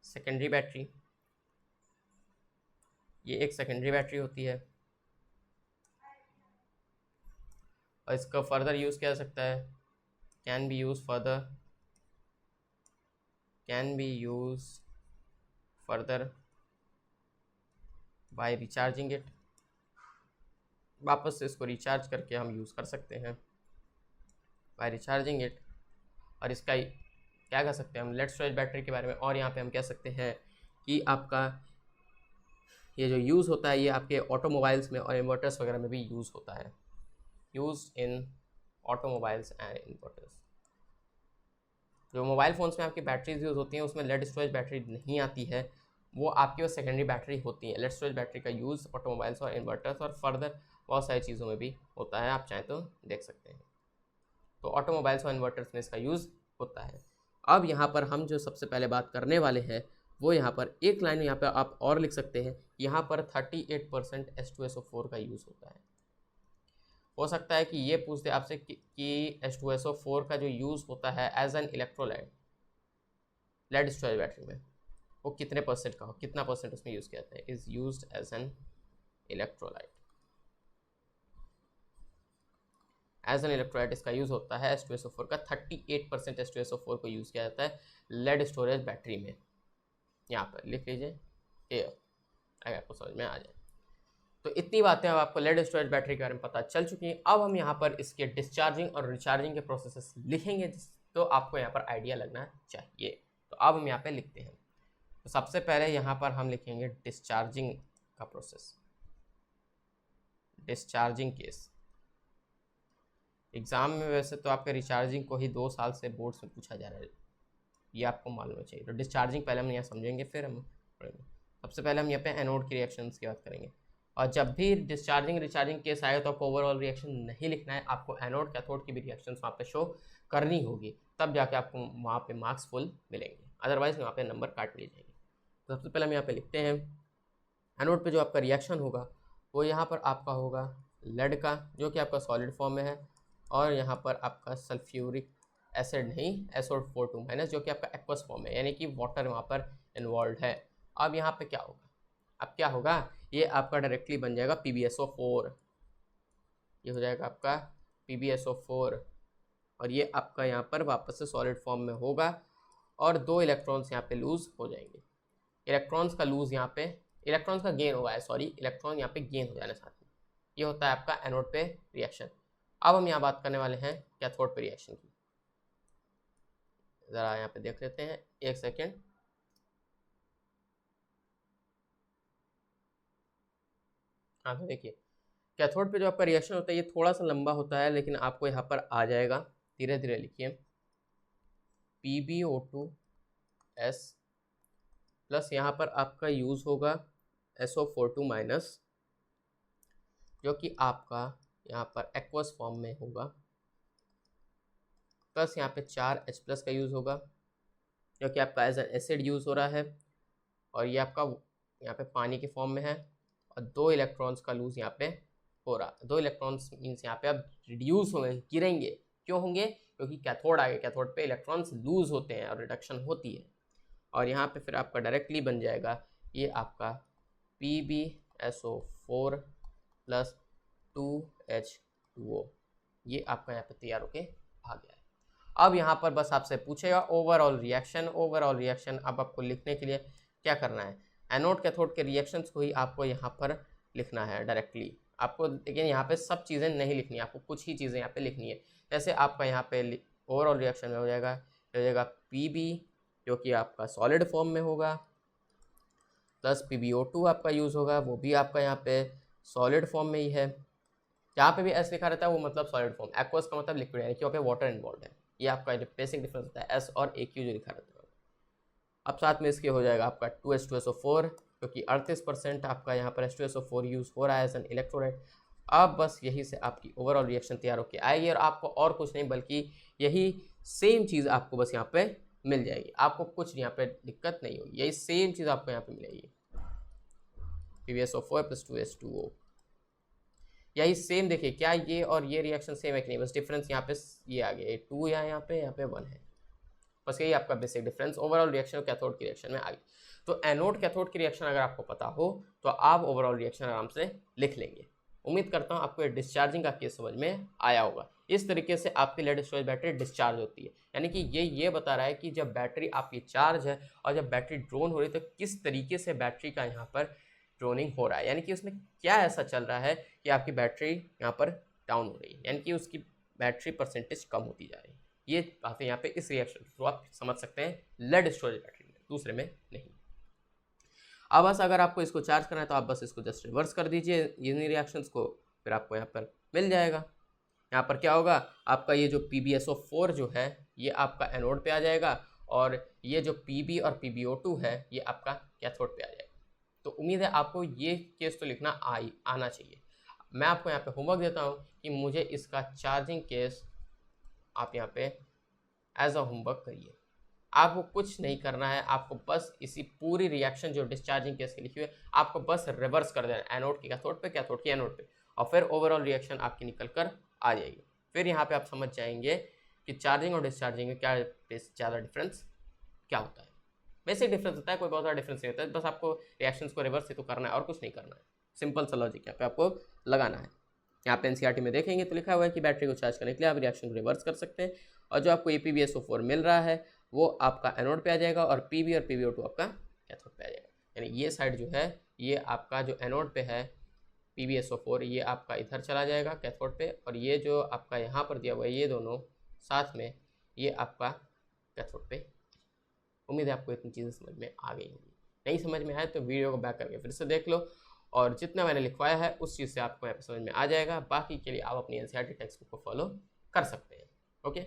secondary battery. ये एक सेकेंडरी बैटरी होती है और इसका फर्दर यूज़ किया जा सकता है, can be use further bye recharging it. वापस से इसको रिचार्ज करके हम यूज़ कर सकते हैं बाय रिचार्जिंग इट। और इसका क्या कह सकते हैं हम लेड स्टोरेज बैटरी के बारे में, और यहाँ पे हम कह सकते हैं कि आपका ये जो यूज़ होता है ये आपके ऑटोमोबाइल्स में और इन्वर्टर्स वगैरह में भी यूज़ होता है, use in automobiles and inverters. जो मोबाइल फ़ोन्स में आपकी बैटरीज यूज़ होती हैं उसमें लेड स्टोरेज बैटरी नहीं आती है, वो आपकी वो सेकेंडरी बैटरी होती है। लेड स्टोरेज बैटरी का यूज़ ऑटोमोबाइल्स और इन्वर्टर्स और फर्दर बहुत सारी चीज़ों में भी होता है, आप चाहें तो देख सकते हैं। तो ऑटोमोबाइल्स और इन्वर्टर्स में इसका यूज़ होता है। अब यहाँ पर हम जो सबसे पहले बात करने वाले हैं वो यहाँ पर एक लाइन यहाँ पर आप और लिख सकते हैं, यहाँ पर 38% H2SO4 का यूज़ होता है। हो सकता है कि ये पूछ दे आपसे कि H2SO4 का जो यूज़ होता है as an electrolyte lead storage battery में, वो कितने परसेंट का हो, कितना परसेंट उसमें यूज़ किया जाता है, is used as an electrolyte. As an electrolyte इसका यूज़ होता है H2SO4 का, 38% H2SO4 को यूज़ किया जाता है लेड स्टोरेज बैटरी में। यहाँ पर लिख लीजिए ए, अगर आपको समझ में आ जाए। तो इतनी बातें अब आपको लेड स्टोरेज बैटरी के बारे में पता चल चुकी हैं। अब हम यहाँ पर इसके डिस्चार्जिंग और रिचार्जिंग के प्रोसेसेस लिखेंगे, तो आपको यहाँ पर आइडिया लगना चाहिए। तो अब हम यहाँ पे लिखते हैं। तो सबसे पहले यहाँ पर हम लिखेंगे डिस्चार्जिंग का प्रोसेस, डिस्चार्जिंग केस। एग्ज़ाम में वैसे तो आपके रिचार्जिंग को ही 2 साल से बोर्ड्स में पूछा जा रहा है, ये आपको मालूम चाहिए। तो डिस्चार्जिंग पहले हम यहाँ समझेंगे, फिर हम पढ़ेंगे। सबसे पहले हम यहाँ पे एनोड की रिएक्शंस की बात करेंगे, और जब भी डिस्चार्जिंग रिचार्जिंग केस आए तो आपको ओवरऑल रिएक्शन नहीं लिखना है, आपको एनोड कैथोड की भी रिएक्शंस वहाँ पे शो करनी होगी, तब जाके आपको वहाँ पे मार्क्स फुल मिलेंगे, अदरवाइज वहाँ पे नंबर काट लिए जाएंगे। सबसे पहले हम यहाँ पे लिखते हैं एनोड पे जो आपका रिएक्शन होगा वो यहाँ पर आपका होगा लेड का, जो कि आपका सॉलिड फॉर्म में है, और यहाँ पर आपका सल्फ्यूरिक एसिड नहीं SO4 - जो कि आपका एक्वस फॉर्म है, यानी कि वाटर वहाँ पर इन्वॉल्व है। अब यहाँ पे क्या होगा, अब क्या होगा, ये आपका डायरेक्टली बन जाएगा PbSO4, ये हो जाएगा आपका PbSO4, और ये आपका यहाँ पर वापस से सॉलिड फॉर्म में होगा, और 2 इलेक्ट्रॉन्स यहाँ पे लूज हो जाएंगे। इलेक्ट्रॉन्स का लूज यहाँ पे, इलेक्ट्रॉन्स का गेन हुआ है, सॉरी इलेक्ट्रॉन यहाँ पे गेन हो जाना साथ में। ये होता है आपका एनोड पे रिएक्शन। अब हम यहाँ बात करने वाले हैं कैथोड पे रिएक्शन की। ज़रा यहाँ पे देख लेते हैं, एक सेकेंड। हाँ तो देखिए, कैथोड पे जो आपका रिएक्शन होता है ये थोड़ा सा लंबा होता है, लेकिन आपको यहाँ पर आ जाएगा। धीरे धीरे लिखिए, PbO2S प्लस यहाँ पर आपका यूज़ होगा SO4 - जो कि आपका यहाँ पर एक्वस फॉर्म में होगा, प्लस यहाँ पे 4H+ का यूज़ होगा, जो कि आपका एज एन एसिड यूज़ हो रहा है, और ये आपका यहाँ पे पानी के फॉर्म में है, और 2 इलेक्ट्रॉन्स का लूज यहाँ पे हो रहा है। 2 इलेक्ट्रॉन्स मीन्स यहाँ पे अब रिड्यूस होंगे, गिरेंगे। क्यों होंगे, क्योंकि कैथोड आ गया, कैथोड पे इलेक्ट्रॉन्स लूज होते हैं और रिडक्शन होती है, और यहाँ पे फिर आपका डायरेक्टली बन जाएगा ये आपका PbSO4 + 2H2O। ये आपका यहाँ पे तैयार होके आ गया है। अब यहाँ पर बस आपसे पूछेगा ओवरऑल रिएक्शन। ओवरऑल रिएक्शन अब आपको लिखने के लिए क्या करना है, एनोड कैथोड के रिएक्शंस को ही आपको यहाँ पर लिखना है डायरेक्टली आपको, लेकिन यहाँ पे सब चीज़ें नहीं लिखनी है, आपको कुछ ही चीज़ें यहाँ पे लिखनी है। जैसे आपका यहाँ पे ओवरऑल रिएक्शन में हो जाएगा Pb, जो कि आपका सॉलिड फॉर्म में होगा, प्लस PbO2 आपका यूज़ होगा, वो भी आपका यहाँ पे सॉलिड फॉर्म में ही है। जहाँ पे भी S लिखा रहता है वो मतलब सॉलिड फॉर्म, एक्वस का मतलब लिक्विड है, क्योंकि वाटर इन्वॉल्व है। ये आपका जो बेसिक डिफरेंस होता है S और AQ जो लिखा रहता है। अब साथ में इसके हो जाएगा आपका 2H2SO4, क्योंकि 38% आपका यहाँ पर H2SO4 यूज़ हो रहा है एज एन इलेक्ट्रोलाइट। अब बस यही से आपकी ओवरऑल रिएक्शन तैयार होकर आएगी, और आपको और कुछ नहीं बल्कि यही सेम चीज़ आपको बस यहाँ पे मिल जाएगी। आपको कुछ यहाँ पे दिक्कत नहीं होगी, यही सेम चीज़ आपको यहाँ पे मिलेगी, PbSO4 + 2H2O। यही सेम। देखिए क्या ये और ये रिएक्शन सेम है कि नहीं, बस डिफरेंस यहाँ पे ये आ गया, 2 यहाँ पे 1 है, बस यही आपका बेसिक डिफरेंस ओवरऑल रिएक्शन और कैथोड की रिएक्शन में आ गई। तो एनोड कैथोड की रिएक्शन अगर आपको पता हो तो आप ओवरऑल रिएक्शन आराम से लिख लेंगे। उम्मीद करता हूँ आपको ये डिस्चार्जिंग का केस समझ में आया होगा। इस तरीके से आपकी लेड स्टोरेज बैटरी डिस्चार्ज होती है, यानी कि ये बता रहा है कि जब बैटरी आपकी चार्ज है और जब बैटरी ड्रोन हो रही है तो किस तरीके से बैटरी का यहाँ पर ड्रोनिंग हो रहा है, यानी कि उसमें क्या ऐसा चल रहा है कि आपकी बैटरी यहाँ पर डाउन हो रही है, यानी कि उसकी बैटरी परसेंटेज कम होती जा रही है। ये बातें यहाँ पे इस रिएक्शन को आप समझ सकते हैं लेड स्टोरेज बैटरी में, दूसरे में नहीं। अब बस अगर आपको इसको चार्ज करना है तो आप बस इसको जस्ट रिवर्स कर दीजिए इन रिएक्शंस को, फिर आपको यहाँ पर मिल जाएगा। यहाँ पर क्या होगा, आपका ये जो PbSO4 जो है ये आपका एनोड पे आ जाएगा, और ये जो Pb और PbO2 है ये आपका कैथोड पे आ जाएगा। तो उम्मीद है आपको ये केस तो लिखना आना चाहिए। मैं आपको यहाँ पे होमवर्क देता हूँ कि मुझे इसका चार्जिंग केस आप यहाँ पे एज अ होमवर्क करिए। आपको कुछ नहीं करना है, आपको बस इसी पूरी रिएक्शन जो डिस्चार्जिंग केस की लिखी हुई है आपको बस रिवर्स कर देना, एनोड की कैथोड पे, कैथोड की एनोड पे, और फिर ओवरऑल रिएक्शन आपकी निकल कर आ जाएगी। फिर यहाँ पे आप समझ जाएंगे कि चार्जिंग और डिस्चार्जिंग में क्या ज़्यादा डिफरेंस क्या होता है। बेसिक डिफरेंस होता है, कोई बहुत बड़ा डिफरेंस नहीं होता है, बस आपको रिएक्शंस को रिवर्स ही तो करना है और कुछ नहीं करना है। सिंपल सा लॉजिक यहाँ पे आपको लगाना है। यहाँ पे NCERT में देखेंगे तो लिखा हुआ है कि बैटरी को चार्ज करने के लिए आप रिएक्शन को रिवर्स कर सकते हैं, और जो आपको PbSO4 मिल रहा है वो आपका एनोड पे आ जाएगा, और Pb और PbO2 आपका कैथोड पे आ जाएगा। यानी ये साइड जो है ये आपका जो एनोड पे है PbSO4 ये आपका इधर चला जाएगा कैथोड पे, और ये जो आपका यहाँ पर दिया हुआ है ये दोनों साथ में ये आपका कैथोड पे। उम्मीद है आपको इतनी चीज़ें समझ में आ गई होंगी। नहीं समझ में आए तो वीडियो को बैक करके फिर से देख लो, और जितना मैंने लिखवाया है उस चीज़ से आपको यहाँ पे समझ में आ जाएगा। बाकी के लिए आप अपनी NCERT टेक्स्ट बुक को फॉलो कर सकते हैं। ओके,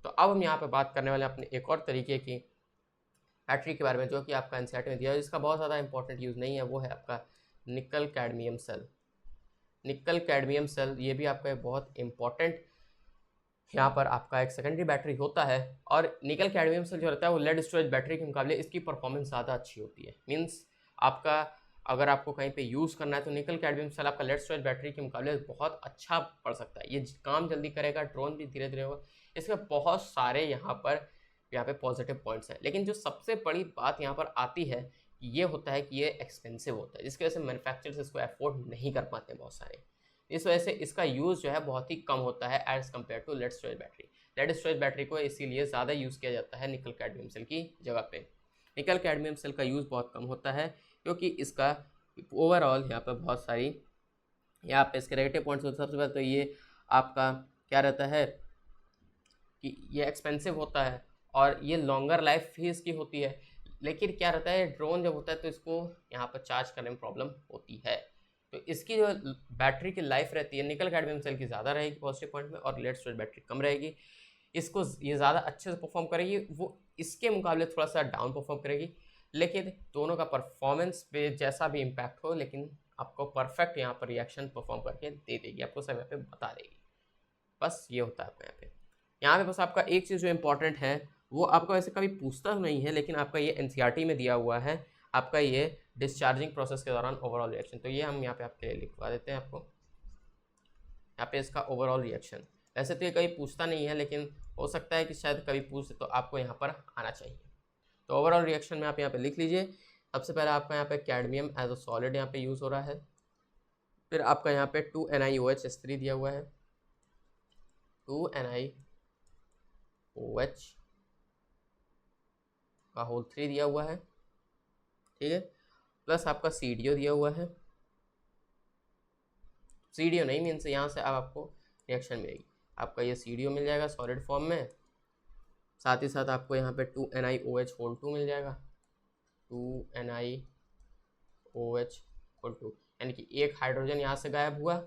तो अब हम यहाँ पे बात करने वाले हैं अपने एक और तरीके की बैटरी के बारे में, जो कि आपका NCERT में दिया है, जिसका बहुत ज़्यादा इंपॉर्टेंट यूज़ नहीं है, वो है आपका nickel cadmium cell. Nickel cadmium cell ये भी आपका एक बहुत इंपॉर्टेंट यहाँ पर आपका एक सेकेंडरी बैटरी होता है, और निकल कैडमियम सेल जो रहता है वो लेड स्टोरेज बैटरी के मुकाबले इसकी परफॉर्मेंस ज़्यादा अच्छी होती है। मीन्स आपका अगर आपको कहीं पे यूज़ करना है तो निकल कैडमियम सेल आपका लेड स्टोरेज बैटरी के मुकाबले बहुत अच्छा पड़ सकता है। ये काम जल्दी करेगा, ड्रोन भी धीरे धीरे होगा। इसके बहुत सारे यहाँ पे पॉजिटिव पॉइंट्स हैं, लेकिन जो सबसे बड़ी बात यहाँ पर आती है ये होता है कि ये एक्सपेंसिव होता है, जिसकी वजह से मैन्युफैक्चरर्स इसको अफोर्ड नहीं कर पाते बहुत सारे। इस वजह से इसका यूज़ जो है बहुत ही कम होता है as compare to lead storage battery. Lead storage battery को इसीलिए ज़्यादा यूज़ किया जाता है निकल कैडमियम सेल की जगह पे। निकल कैडमियम सेल का यूज़ बहुत कम होता है क्योंकि इसका ओवरऑल यहाँ पर बहुत सारी यहाँ पे इसके नेगेटिव पॉइंट्स होते हैं। सबसे पहले तो ये आपका क्या रहता है कि ये एक्सपेंसिव होता है और ये लॉन्गर लाइफ भी इसकी होती है। लेकिन क्या रहता है, ड्रोन जब होता है तो इसको यहाँ पर चार्ज करने में प्रॉब्लम होती है। तो इसकी जो बैटरी की लाइफ रहती है निकल कैडमियम सेल की ज़्यादा रहेगी पॉजिटिव पॉइंट में, और लेड स्टोरेज बैटरी कम रहेगी। इसको ये ज़्यादा अच्छे से परफॉर्म करेगी, वो इसके मुकाबले थोड़ा सा डाउन परफॉर्म करेगी। लेकिन दोनों का परफॉर्मेंस पे जैसा भी इम्पैक्ट हो, लेकिन आपको परफेक्ट यहाँ पर रिएक्शन परफॉर्म करके दे देगी, आपको समय पे बता देगी। बस ये होता है आपका यहाँ पे बस आपका एक चीज़ जो इम्पोर्टेंट है वो आपको ऐसे कभी पूछता नहीं है, लेकिन आपका ये एनसीईआरटी में दिया हुआ है, आपका ये डिस्चार्जिंग प्रोसेस के दौरान ओवरऑल रिएक्शन। तो ये हम यहाँ पे आपके लिए लिखवा देते हैं आपको, यहाँ पे इसका ओवरऑल रिएक्शन। वैसे तो ये कभी पूछता नहीं है, लेकिन हो सकता है कि शायद कभी पूछे तो आपको यहाँ पर आना चाहिए। तो ओवरऑल रिएक्शन में आप यहाँ पे लिख लीजिए। सबसे पहले आपका यहाँ पे कैडमियम एज अ सॉलिड यहाँ पे यूज़ हो रहा है। फिर आपका यहाँ पे 2NiOH दिया हुआ है, 2NiOH का होल 3 दिया हुआ है, ठीक है। प्लस आपका CDO दिया हुआ है। CDO नहीं मीन्स यहाँ से अब आपको रिएक्शन मिलेगी, आपका ये CDO मिल जाएगा सॉलिड फॉर्म में। साथ ही साथ आपको यहाँ पे 2NiOH होल 2 मिल जाएगा, 2NiOH होल 2, यानी कि एक हाइड्रोजन यहाँ से गायब हुआ,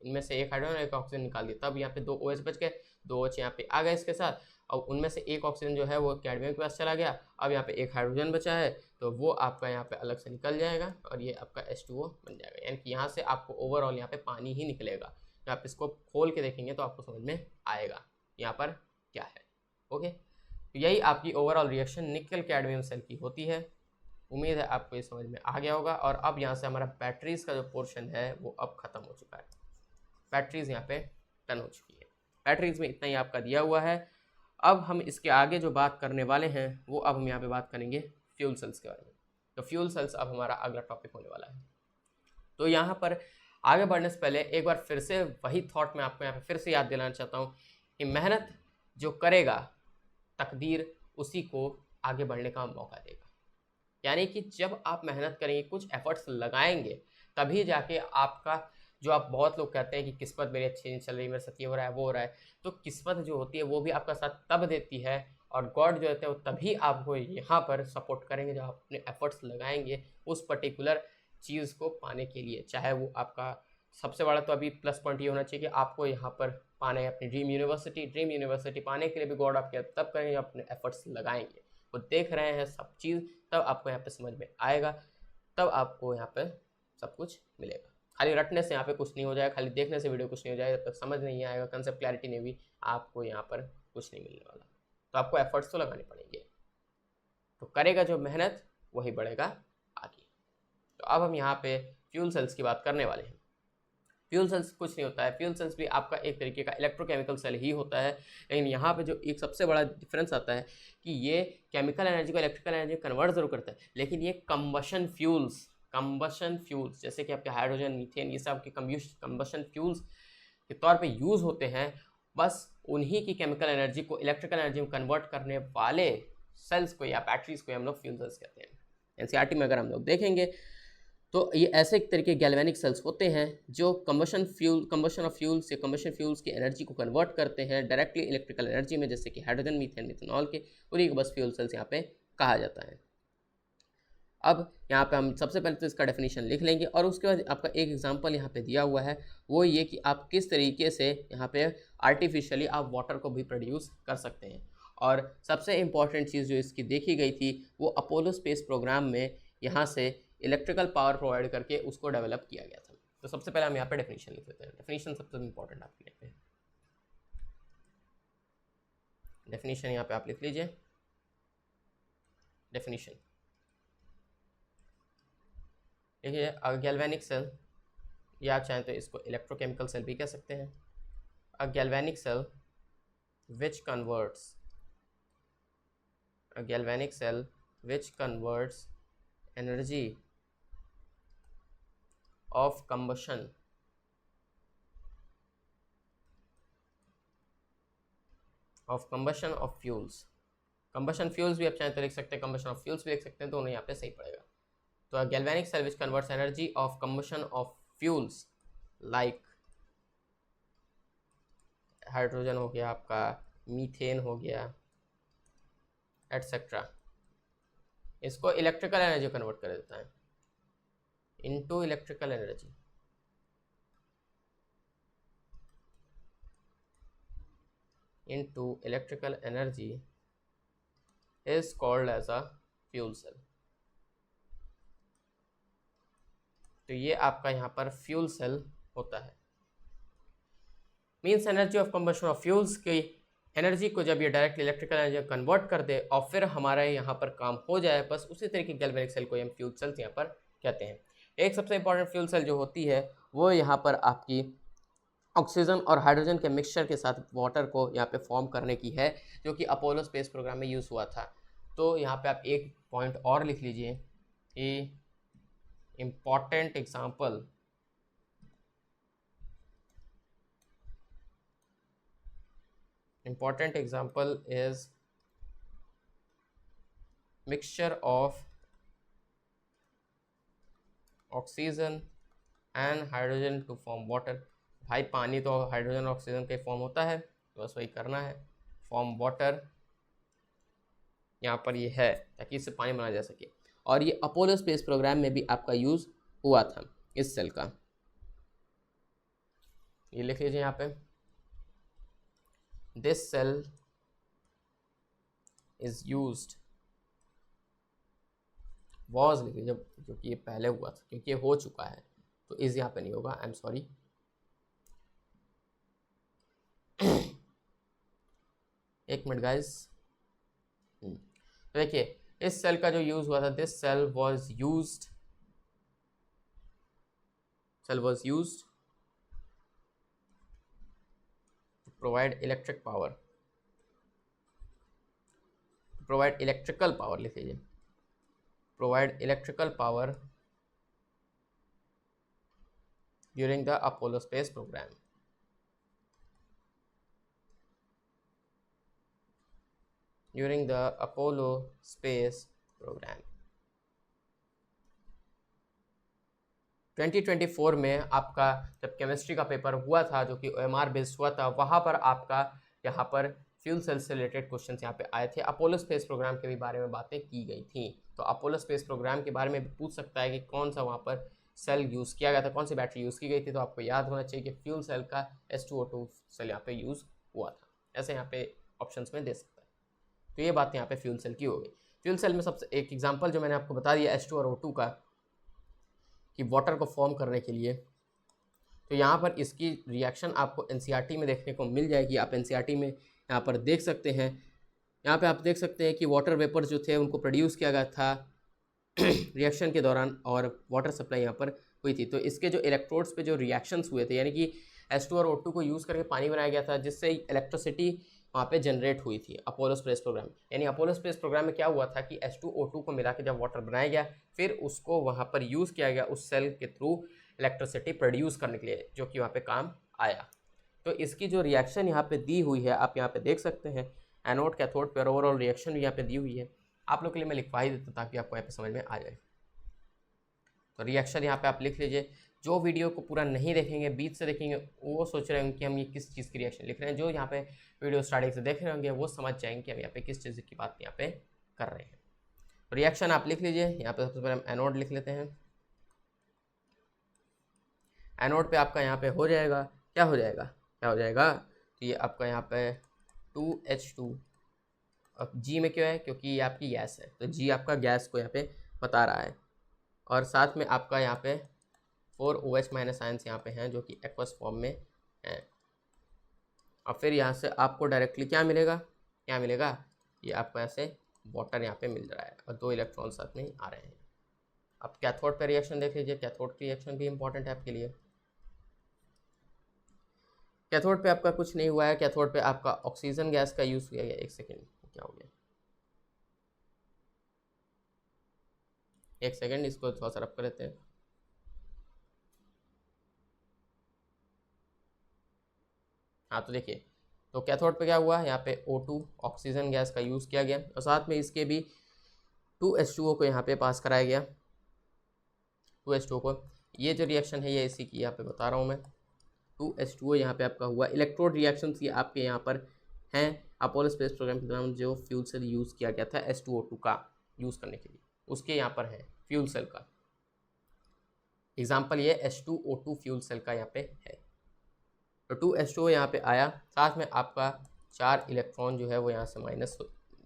इनमें से एक हाइड्रोजन एक ऑक्सीजन निकाल दिया, तब यहाँ पे 2 OH बच गए, 2 OH यहाँ पे आ गए इसके साथ, और उनमें से एक ऑक्सीजन जो है वो कैडमियम के पास चला गया। अब यहाँ पे एक हाइड्रोजन बचा है तो वो आपका यहाँ पे अलग से निकल जाएगा और ये आपका H2O बन जाएगा, यानी कि यहाँ से आपको ओवरऑल यहाँ पे पानी ही निकलेगा। जब आप इसको खोल के देखेंगे तो आपको समझ में आएगा यहाँ पर क्या है। ओके, तो यही आपकी overall reaction nickel cadmium cell की होती है। उम्मीद है आपको ये समझ में आ गया होगा। और अब यहाँ से हमारा बैटरीज का जो पोर्शन है वो अब खत्म हो चुका है, बैटरीज यहाँ पे डन हो चुकी है। बैटरीज में इतना ही आपका दिया हुआ है। अब हम इसके आगे जो बात करने वाले हैं वो अब हम यहाँ पे बात करेंगे फ्यूल सेल्स के बारे में। तो फ्यूल सेल्स अब हमारा अगला टॉपिक होने वाला है। तो यहाँ पर आगे बढ़ने से पहले एक बार फिर से वही थॉट मैं आपको यहाँ पे फिर से याद दिलाना चाहता हूँ कि मेहनत जो करेगा तकदीर उसी को आगे बढ़ने का मौका देगा। यानी कि जब आप मेहनत करेंगे, कुछ एफर्ट्स लगाएंगे, तभी जाके आपका जो आप बहुत लोग कहते हैं कि किस्मत मेरी अच्छी नहीं चल रही, मेरे साथ ये हो रहा है वो हो रहा है, तो किस्मत जो होती है वो भी आपका साथ तब देती है, और गॉड जो होते हैं वो तभी आपको यहाँ पर सपोर्ट करेंगे जब आप अपने एफर्ट्स लगाएंगे उस पर्टिकुलर चीज़ को पाने के लिए। चाहे वो आपका सबसे बड़ा तो अभी प्लस पॉइंट ये होना चाहिए कि आपको यहाँ पर पाना है अपनी ड्रीम यूनिवर्सिटी पाने के लिए भी गॉड आपके तब करेंगे जब अपने एफर्ट्स लगाएंगे। वो देख रहे हैं सब चीज़, तब आपको यहाँ पे समझ में आएगा, तब आपको यहाँ पे सब कुछ मिलेगा। खाली रटने से यहाँ पे कुछ नहीं हो जाएगा, खाली देखने से वीडियो कुछ नहीं हो जाएगा, जब तक समझ नहीं आएगा, कंसेप्ट क्लैरिटी नहीं हुई, आपको यहाँ पर कुछ नहीं मिलने वाला। तो आपको एफर्ट्स तो लगाने पड़ेंगे, तो करेगा जो मेहनत वही बढ़ेगा आगे। तो अब हम यहाँ पे फ्यूल सेल्स की बात करने वाले हैं। फ्यूल सेल्स कुछ नहीं होता है, फ्यूल सेल्स भी आपका एक तरीके का इलेक्ट्रोकेमिकल सेल ही होता है, लेकिन यहाँ पे जो एक सबसे बड़ा डिफरेंस आता है कि ये केमिकल एनर्जी को इलेक्ट्रिकल एनर्जी में कन्वर्ट जरूर करता है, लेकिन ये कंबशन फ्यूल्स जैसे कि आपके हाइड्रोजन, मीथेन, ये सब आपके कंबशन फ्यूल्स के तौर पे यूज़ होते हैं। बस उन्हीं की केमिकल एनर्जी को इलेक्ट्रिकल एनर्जी में कन्वर्ट करने वाले सेल्स को या बैटरीज को हम लोग फ्यूल सेल्स कहते हैं। एनसीईआरटी में अगर हम लोग देखेंगे तो ये ऐसे एक तरीके गैल्वेनिक सेल्स होते हैं जो कंबशन ऑफ फ्यूल्स या कंबशन फ्यूल्स की एनर्जी को कन्वर्ट करते हैं डायरेक्टली इलेक्ट्रिकल एनर्जी में, जैसे कि हाइड्रोजन, मीथेन, मिथेनॉल के, उन्हीं को बस फ्यूल सेल्स यहाँ पे कहा जाता है। अब यहाँ पे हम सबसे पहले तो इसका डेफिनेशन लिख लेंगे और उसके बाद आपका एक एग्जांपल यहाँ पे दिया हुआ है, वो ये कि आप किस तरीके से यहाँ पे आर्टिफिशियली आप वाटर को भी प्रोड्यूस कर सकते हैं। और सबसे इम्पॉर्टेंट चीज़ जो इसकी देखी गई थी वो अपोलो स्पेस प्रोग्राम में यहाँ से इलेक्ट्रिकल पावर प्रोवाइड करके उसको डेवलप किया गया था। तो सबसे पहले हम यहाँ पे डेफिनेशन लिख लेते हैं। डेफिनेशन सबसे इम्पोर्टेंट आपके लिए। डेफिनेशन यहाँ पे आप लिख लीजिए, डेफिनेशन देखिए। अ गैल्वेनिक सेल, या आप चाहें तो इसको इलेक्ट्रोकेमिकल सेल भी कह सकते हैं। A galvanic cell which converts a galvanic cell which converts energy of combustion of fuels। combustion fuels भी आप चाहें तो लिख सकते हैं, combustion of fuels भी लिख सकते हैं, दोनों यहाँ पे सही पड़ेगा। तो a galvanic cell which converts energy of combustion of fuels like hydrogen हो गया, आपका मीथेन हो गया, एटसेट्रा, इसको इलेक्ट्रिकल एनर्जी कन्वर्ट कर देता है into electrical energy. into electrical energy is called as a fuel cell। तो ये आपका यहाँ पर फ्यूल सेल होता है। Means energy of combustion of fuels की एनर्जी को जब ये डायरेक्ट इलेक्ट्रिकल एनर्जी कन्वर्ट कर दे और फिर हमारा यहाँ पर काम हो जाए, बस उसी तरीके गैल्वेनिक सेल को हम फ्यूल सेल्स यहाँ पर कहते हैं। एक सबसे इंपॉर्टेंट फ्यूल सेल जो होती है वो यहाँ पर आपकी ऑक्सीजन और हाइड्रोजन के मिक्सचर के साथ वाटर को यहाँ पे फॉर्म करने की है, जो कि अपोलो स्पेस प्रोग्राम में यूज़ हुआ था। तो यहाँ पे आप एक पॉइंट और लिख लीजिए कि important example is mixture of oxygen and hydrogen to form water. भाई पानी तो हाइड्रोजन और ऑक्सीजन का फॉर्म होता है, तो बस वही करना है, फॉर्म वाटर यहाँ पर ये है ताकि इससे पानी बनाया जा सके। और ये अपोलो स्पेस प्रोग्राम में भी आपका यूज़ हुआ था इस सेल का। ये लिख लीजिए यहाँ पे, this cell is used, was लिख लीजिए क्योंकि ये पहले हुआ था, क्योंकि ये हो चुका है तो इज यहाँ पे नहीं होगा, आई एम सॉरी। एक मिनट गाइस। तो देखिए इस सेल का जो यूज हुआ था, this cell was used to provide electrical power, लिख लीजिए, provide electrical power during the Apollo space program. During the Apollo space program 2024 में आपका जब केमिस्ट्री का पेपर हुआ था जो कि OMR बेस्ड हुआ था, वहाँ पर आपका यहाँ पर फ्यूल सेल से रिलेटेड क्वेश्चन यहाँ पे आए थे। अपोलो स्पेस प्रोग्राम के भी बारे में बातें की गई थी, तो अपोलो स्पेस प्रोग्राम के बारे में भी पूछ सकता है कि कौन सा वहाँ पर सेल यूज़ किया गया था, कौन सी बैटरी यूज़ की गई थी। तो आपको याद होना चाहिए कि फ्यूल सेल का H2O2 सेल यहाँ पे यूज़ हुआ था, ऐसे यहाँ पे ऑप्शंस में दे सकता है। तो ये बात यहाँ पे फ्यूल सेल की हो गई। फ्यूल सेल में सबसे एक एग्जांपल जो मैंने आपको बता दिया H2 और O2 का, कि वाटर को फॉर्म करने के लिए, तो यहाँ पर इसकी रिएक्शन आपको NCERT में देखने को मिल जाएगी। आप NCERT में यहाँ पर देख सकते हैं, यहाँ पे आप देख सकते हैं कि वाटर वेपर्स जो थे उनको प्रोड्यूस किया गया था रिएक्शन के दौरान और वाटर सप्लाई यहाँ पर हुई थी। तो इसके जो इलेक्ट्रोड्स पे जो रिएक्शंस हुए थे, यानी कि H2 और O2 को यूज़ करके पानी बनाया गया था, जिससे इलेक्ट्रिसिटी वहाँ पे जनरेट हुई थी अपोलो स्पेस प्रोग्राम। यानी अपोलो स्पेस प्रोग्राम में क्या हुआ था कि H2O2 को मिला के जब वाटर बनाया गया, फिर उसको वहाँ पर यूज़ किया गया उस सेल के थ्रू इलेक्ट्रिसिटी प्रोड्यूस करने के लिए, जो कि वहाँ पे काम आया। तो इसकी जो रिएक्शन यहाँ पे दी हुई है आप यहाँ पे देख सकते हैं, एनोड कैथोड पर ओवरऑल रिएक्शन भी यहाँ पे दी हुई है। आप लोग के लिए मैं लिखवा ही देता ताकि आपको यहाँ पे समझ में आ जाए। तो रिएक्शन यहाँ पे आप लिख लीजिए। जो वीडियो को पूरा नहीं देखेंगे, बीच से देखेंगे, वो सोच रहे होंगे कि हम ये किस चीज़ की रिएक्शन लिख रहे हैं। जो यहाँ पे वीडियो स्टार्टिंग से देख रहे होंगे वो समझ जाएंगे कि हम यहाँ पे किस चीज़ की बात यहाँ पे कर रहे हैं। तो रिएक्शन आप लिख लीजिए। यहाँ पे सबसे पहले हम एनोड लिख लेते हैं। एनोड पे आपका यहाँ पे हो जाएगा, क्या हो जाएगा, तो ये आपका यहाँ पे 2H2। अब जी में क्यों है, क्योंकि ये आपकी गैस है, तो जी आपका गैस को यहाँ पे बता रहा है। और साथ में आपका यहाँ पे 4OH माइनस आयंस यहाँ पे हैं जो कि एक्वस फॉर्म में हैं। और फिर यहाँ से आपको डायरेक्टली क्या मिलेगा, क्या मिलेगा, ये आपको ऐसे वाटर यहाँ पे मिल रहा है और 2 इलेक्ट्रॉन साथ में ही आ रहे हैं। अब कैथोड पे रिएक्शन देख लीजिए, कैथोड की रिएक्शन भी इंपॉर्टेंट है आपके लिए। कैथोड पे आपका कुछ नहीं हुआ है, कैथोड पे आपका ऑक्सीजन गैस का यूज़ किया गया। एक सेकेंड, क्या हो गया, एक सेकेंड, इसको थोड़ा सा रब कर लेते हैं। हाँ तो देखिए, तो कैथोड पे क्या हुआ, यहाँ पे O2 ऑक्सीजन गैस का यूज़ किया गया और साथ में इसके भी 2H2O को यहाँ पे पास कराया गया। 2H2O को, ये जो रिएक्शन है ये इसी की यहाँ पे बता रहा हूँ मैं। 2H2O यहाँ पे आपका हुआ। इलेक्ट्रोड रिएक्शंस ये आपके यहाँ पर हैं अपोलो स्पेस प्रोग्राम के दौरान जो फ्यूल सेल यूज़ किया गया था H2O2 का यूज़ करने के लिए, उसके यहाँ पर है फ्यूल सेल का एग्जाम्पल, ये H2O2 फ्यूल सेल का यहाँ पे है। तो 2H2O यहाँ पे आया, साथ में आपका 4 इलेक्ट्रॉन जो है वो यहाँ से माइनस,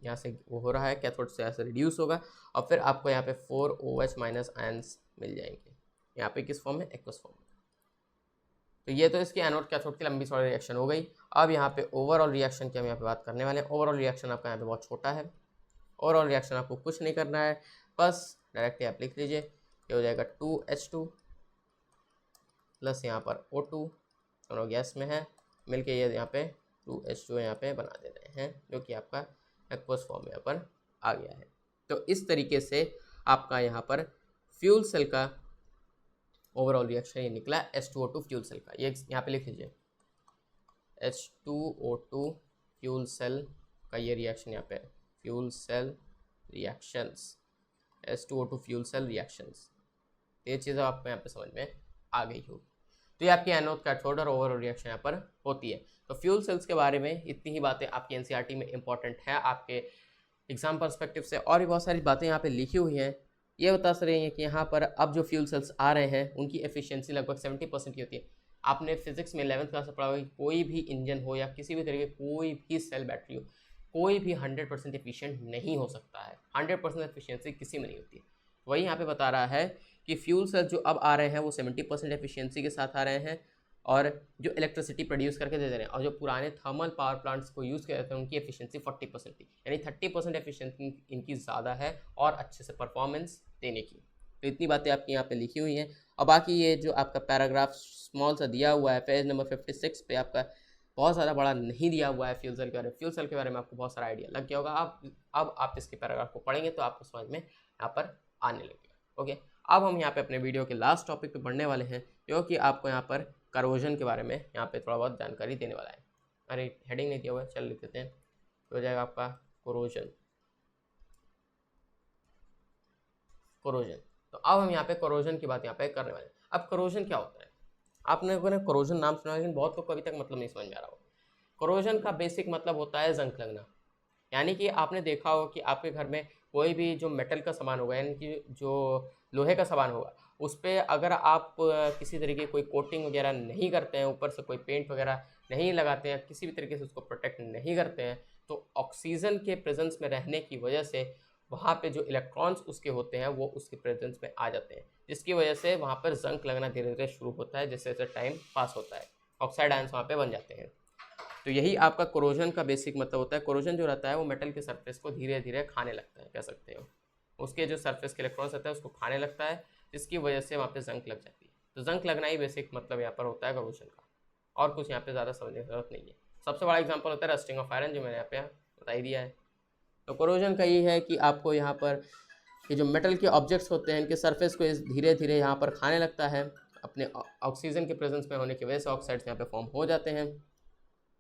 यहाँ से वो हो रहा है, कैथोड से ऐसे रिड्यूस होगा और फिर आपको यहाँ पे 4OH माइनस आयंस मिल जाएंगे यहाँ पे किस फॉर्म में, एक्वस फॉर्म में। तो ये तो इसकी एनोड कैथोड की लंबी चौड़ी रिएक्शन हो गई। अब यहाँ पे ओवरऑल रिएक्शन की हम यहाँ पे बात करने वाले हैं। ओवरऑल रिएक्शन आपका यहाँ पे बहुत छोटा है। ओवरऑल रिएक्शन आपको कुछ नहीं करना है, बस डायरेक्टली आप लिख लीजिए, ये हो जाएगा 2H2 प्लस यहाँ पर O2, दोनों गैस में है, मिलके ये यहाँ पे 2H2 यहाँ पे बना दे रहे हैं, जो कि आपका एक्वस फॉर्म यहाँ पर आ गया है। तो इस तरीके से आपका यहाँ पर फ्यूल सेल का ओवरऑल रिएक्शन ये निकला H2O2 फ्यूल सेल का। ये यहाँ पे लिख लीजिए, H2O2 फ्यूल सेल का ये रिएक्शन यहाँ पे, fuel cell reactions, H2O2 fuel cell reactions. ये चीज़ आपको यहाँ पे समझ में आ गई होगी। तो ये आपकी एनोड कैथोड और ओवरऑल रिएक्शन यहाँ पर होती है। तो फ्यूल सेल्स के बारे में इतनी ही बातें आपकी एनसीईआरटी में इंपॉर्टेंट है, आपके एग्जाम पर्सपेक्टिव से और भी बहुत सारी बातें यहाँ पे लिखी हुई हैं। ये बता रही हैं कि यहाँ पर अब जो फ्यूल सेल्स आ रहे हैं उनकी एफिशिएंसी लगभग 70% की होती है। आपने फिजिक्स में 11th क्लास में पढ़ा होगा कि कोई भी इंजन हो या किसी भी तरीके कोई भी सेल बैटरी हो, कोई भी 100% एफिशिएंट नहीं हो सकता है। 100% एफिशिएंसी किसी में नहीं होती है। वही यहाँ पे बता रहा है कि फ्यूल सेल्स जो अब आ रहे हैं वो 70% एफिशिएंसी के साथ आ रहे हैं और जो इलेक्ट्रिसिटी प्रोड्यूस करके दे रहे हैं, और जो पुराने थर्मल पावर प्लांट्स को यूज़ किया जाता है उनकी एफिशिएंसी 40% थी, यानी 30% एफिशिएंसी इनकी ज़्यादा है और अच्छे से परफॉर्मेंस देने की। तो इतनी बातें आपकी यहाँ पे लिखी हुई हैं। और बाकी ये जो आपका पैराग्राफ स्मॉल सा दिया हुआ है पेज नंबर 56 पे, आपका बहुत ज़्यादा बड़ा नहीं दिया हुआ है फ्यूल सेल के बारे में। फ्यूल सेल के बारे में आपको बहुत सारा आइडिया लग गया होगा। अब आप इसके पैराग्राफ को पढ़ेंगे तो आपको समझ में यहाँ पर आने लगेगा। ओके, अब हम यहाँ पे अपने वीडियो के लास्ट टॉपिक पे बढ़ने वाले हैं, जो कि आपको यहाँ पर करोजन के बारे में यहाँ पे थोड़ा बहुत जानकारी देने वाला है। अरे हेडिंग नहीं दिया हुआ है, चल लिख देते हैं। तो हो जाएगा आपका कोरोजन। कोरोजन, तो अब हम यहाँ पे कोरोजन की बात यहाँ पे करने वाले हैं। अब कोरोजन क्या होता है, आपने कोरोजन नाम सुना, लेकिन बहुत लोग को अभी तक मतलब नहीं समझ में आ रहा हो। कोरोजन का बेसिक मतलब होता है जंग लगना। यानी कि आपने देखा होगा कि आपके घर में कोई भी जो मेटल का सामान होगा, यानी कि जो लोहे का सामान होगा, उस पर अगर आप किसी तरीके कोई कोटिंग वगैरह नहीं करते हैं, ऊपर से कोई पेंट वगैरह नहीं लगाते हैं, किसी भी तरीके से उसको प्रोटेक्ट नहीं करते हैं, तो ऑक्सीजन के प्रेजेंस में रहने की वजह से वहाँ पे जो इलेक्ट्रॉन्स उसके होते हैं वो उसके प्रेजेंस में आ जाते हैं, जिसकी वजह से वहाँ पर जंग लगना धीरे धीरे शुरू होता है। जैसे जैसे टाइम पास होता है ऑक्साइड आयंस वहाँ पे बन जाते हैं। तो यही आपका कोरोजन का बेसिक मतलब होता है। कोरोजन जो रहता है वो मेटल के सरफेस को धीरे धीरे खाने लगता है, कह सकते हो, उसके जो सरफेस के इलेक्ट्रॉन्स रहते हैं उसको खाने लगता है, जिसकी वजह से वहाँ पे जंग लग जाती है। तो जंग लगना ही बेसिक मतलब यहाँ पर होता है कोरोजन का, और कुछ यहाँ पे ज़्यादा समझने की जरूरत नहीं है। सबसे बड़ा एग्जाम्पल होता है रस्टिंग ऑफ आयरन, जो मैंने यहाँ पे बता ही दिया है। तो कोरोजन का ये है कि आपको यहाँ पर ये जो मेटल के ऑब्जेक्ट्स होते हैं इनके सरफेस को धीरे धीरे यहाँ पर खाने लगता है, अपने ऑक्सीजन के प्रेजेंस में होने की वजह से ऑक्साइड्स यहाँ पे फॉर्म हो जाते हैं।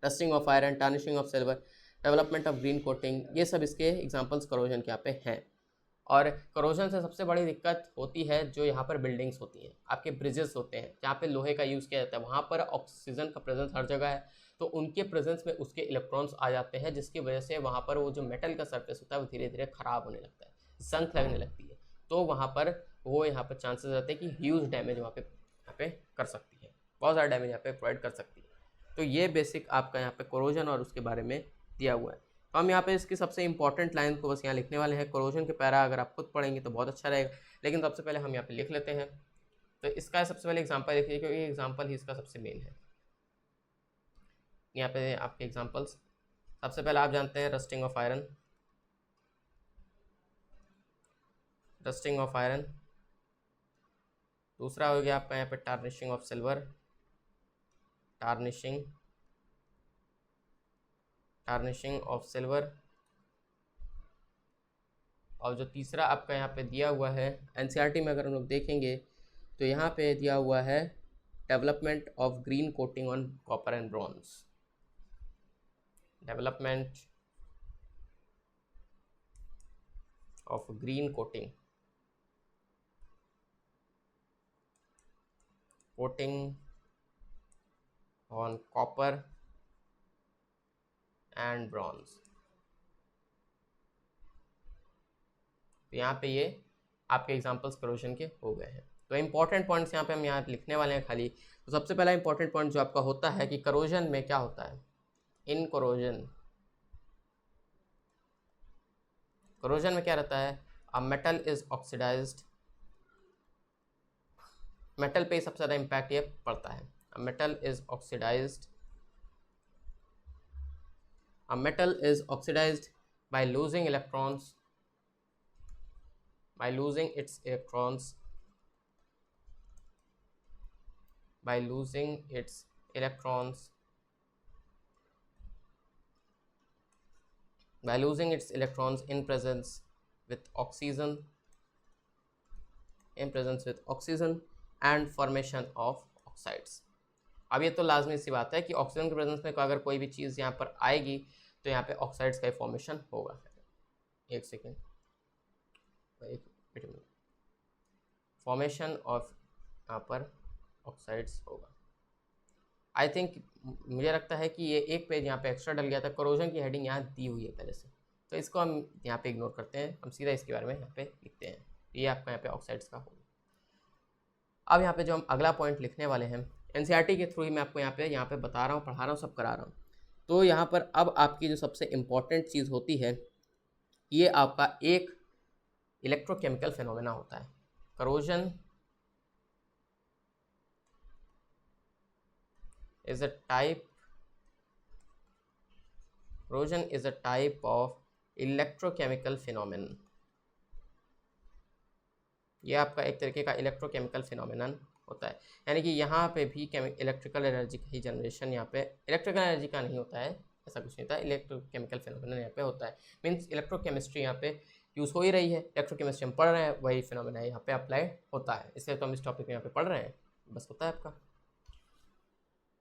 Rusting of iron, tarnishing of silver, development of green coating, ये सब इसके एग्जांपल्स कोरोजन के यहाँ पे हैं। और कोरोजन से सबसे बड़ी दिक्कत होती है जो यहाँ पर बिल्डिंग्स होती हैं, आपके ब्रिजेस होते हैं जहाँ पे लोहे का यूज़ किया जाता है, वहाँ पर ऑक्सीजन का प्रेजेंस हर जगह है, तो उनके प्रेजेंस में उसके इलेक्ट्रॉन्स आ जाते हैं, जिसकी वजह से वहाँ पर वो जो मेटल का सरफेस होता है वो धीरे धीरे ख़राब होने लगता है, जंग लगने लगती है। तो वहाँ पर वो यहाँ पर चांसेस रहते हैं कि ह्यूज डैमेज वहाँ पे कर सकती है, बहुत ज़्यादा डैमेज यहाँ पे प्रोवाइड कर सकती है। तो ये बेसिक आपका यहाँ पे कोरोजन और उसके बारे में दिया हुआ है। तो हम यहाँ पे इसकी सबसे इंपॉर्टेंट लाइन को बस यहाँ लिखने वाले हैं। कोरोजन के पैरा अगर आप खुद पढ़ेंगे तो बहुत अच्छा रहेगा, लेकिन सबसे पहले हम यहाँ पे लिख लेते हैं। तो इसका सबसे पहले एग्जांपल लिखिए, क्योंकि एग्जांपल ही इसका सबसे मेन है। यहाँ पे आपके एग्जांपल्स सबसे पहले आप जानते हैं rusting of iron, rusting of iron. दूसरा हो गया आपका यहाँ पे tarnishing of silver, tarnishing, tarnishing of silver. और जो तीसरा आपका यहाँ पे दिया हुआ है एनसीईआरटी में अगर हम लोग देखेंगे तो यहाँ पे दिया हुआ है development of green coating on copper and bronze, development of green coating, coating on copper and bronze. तो यहाँ पे ये आपके एग्जांपल्स करोजन के हो गए हैं। तो इंपॉर्टेंट पॉइंट्स यहाँ पे हम यहाँ लिखने वाले हैं खाली। तो सबसे पहला इंपॉर्टेंट पॉइंट जो आपका होता है कि करोजन में क्या होता है, इन करोजन, करोजन में क्या रहता है, a metal is oxidised, metal पे सबसे ज़्यादा इम्पैक्ट ये पड़ता है। A metal is oxidised, a metal is oxidised by losing electrons, by losing its electrons, by losing its electrons, by losing its electrons in presence with oxygen, in presence with oxygen and formation of oxides। अब ये तो लाजमी सी बात है कि ऑक्सीजन के प्रेजेंस में अगर कोई भी चीज़ यहाँ पर आएगी तो यहाँ पे ऑक्साइड्स का फॉर्मेशन होगा। एक सेकेंड, फॉर्मेशन ऑफ यहाँ पर ऑक्साइड्स होगा। आई थिंक मुझे लगता है कि ये एक पेज यहाँ पे एक्स्ट्रा डल गया था, करोजन की हेडिंग यहाँ दी हुई है पहले से, तो इसको हम यहाँ पे इग्नोर करते हैं, हम सीधा इसके बारे में यहाँ पे लिखते हैं। ये आपका यहाँ पे ऑक्साइड्स का होगा। अब यहाँ पे जो हम अगला पॉइंट लिखने वाले हैं एनसीईआरटी के थ्रू ही मैं आपको यहाँ पे बता रहा हूँ, पढ़ा रहा हूँ, सब करा रहा हूँ। तो यहाँ पर अब आपकी जो सबसे इम्पॉर्टेंट चीज़ होती है ये आपका एक इलेक्ट्रोकेमिकल फिनोमेना होता है। Corrosion is a type, corrosion is a type of electrochemical phenomenon। ये आपका एक तरीके का इलेक्ट्रोकेमिकल फिनोमेनन होता है, यानी कि यहाँ पे भी इलेक्ट्रिकल एनर्जी की जनरेशन यहाँ पे इलेक्ट्रिकल एनर्जी का नहीं होता है, ऐसा कुछ नहीं होता है, इलेक्ट्रोकेमिकल फिनोमेनन यहाँ पे होता है। मीन्स इलेक्ट्रोकेमिस्ट्री यहाँ पे यूज़ हो ही रही है, इलेक्ट्रोकेमिस्ट्री हम पढ़ रहे हैं, वही फिनोमेना यहाँ पे अप्लाइड होता है, इसलिए तो हम इस टॉपिक में यहाँ पे पढ़ रहे हैं, बस होता है आपका।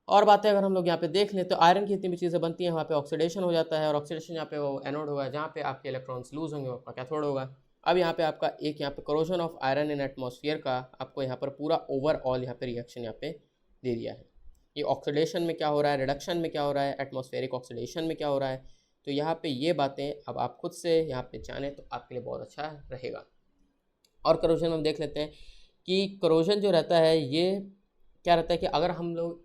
और बातें अगर हम लोग यहाँ पे देख लें तो आयरन की जितनी भी चीज़ें बनती हैं वहाँ पे ऑक्सीडेशन हो जाता है, और ऑक्सीडेशन यहाँ पे वो एनोड होगा, जहाँ पे आपके इलेक्ट्रॉन्स लूज होंगे आपका कैथोड होगा। अब यहाँ पे आपका एक यहाँ पे corrosion of iron in atmosphere का आपको यहाँ पर पूरा ओवरऑल यहाँ पे रिएक्शन यहाँ पे दे दिया है। ये ऑक्सीडेशन में क्या हो रहा है, रिडक्शन में क्या हो रहा है, एटमॉस्फेरिक ऑक्सीडेशन में क्या हो रहा है, तो यहाँ पे ये बातें अब आप खुद से यहाँ पे जानें तो आपके लिए बहुत अच्छा रहेगा। और करोजन में हम देख लेते हैं कि करोजन जो रहता है ये क्या रहता है कि अगर हम लोग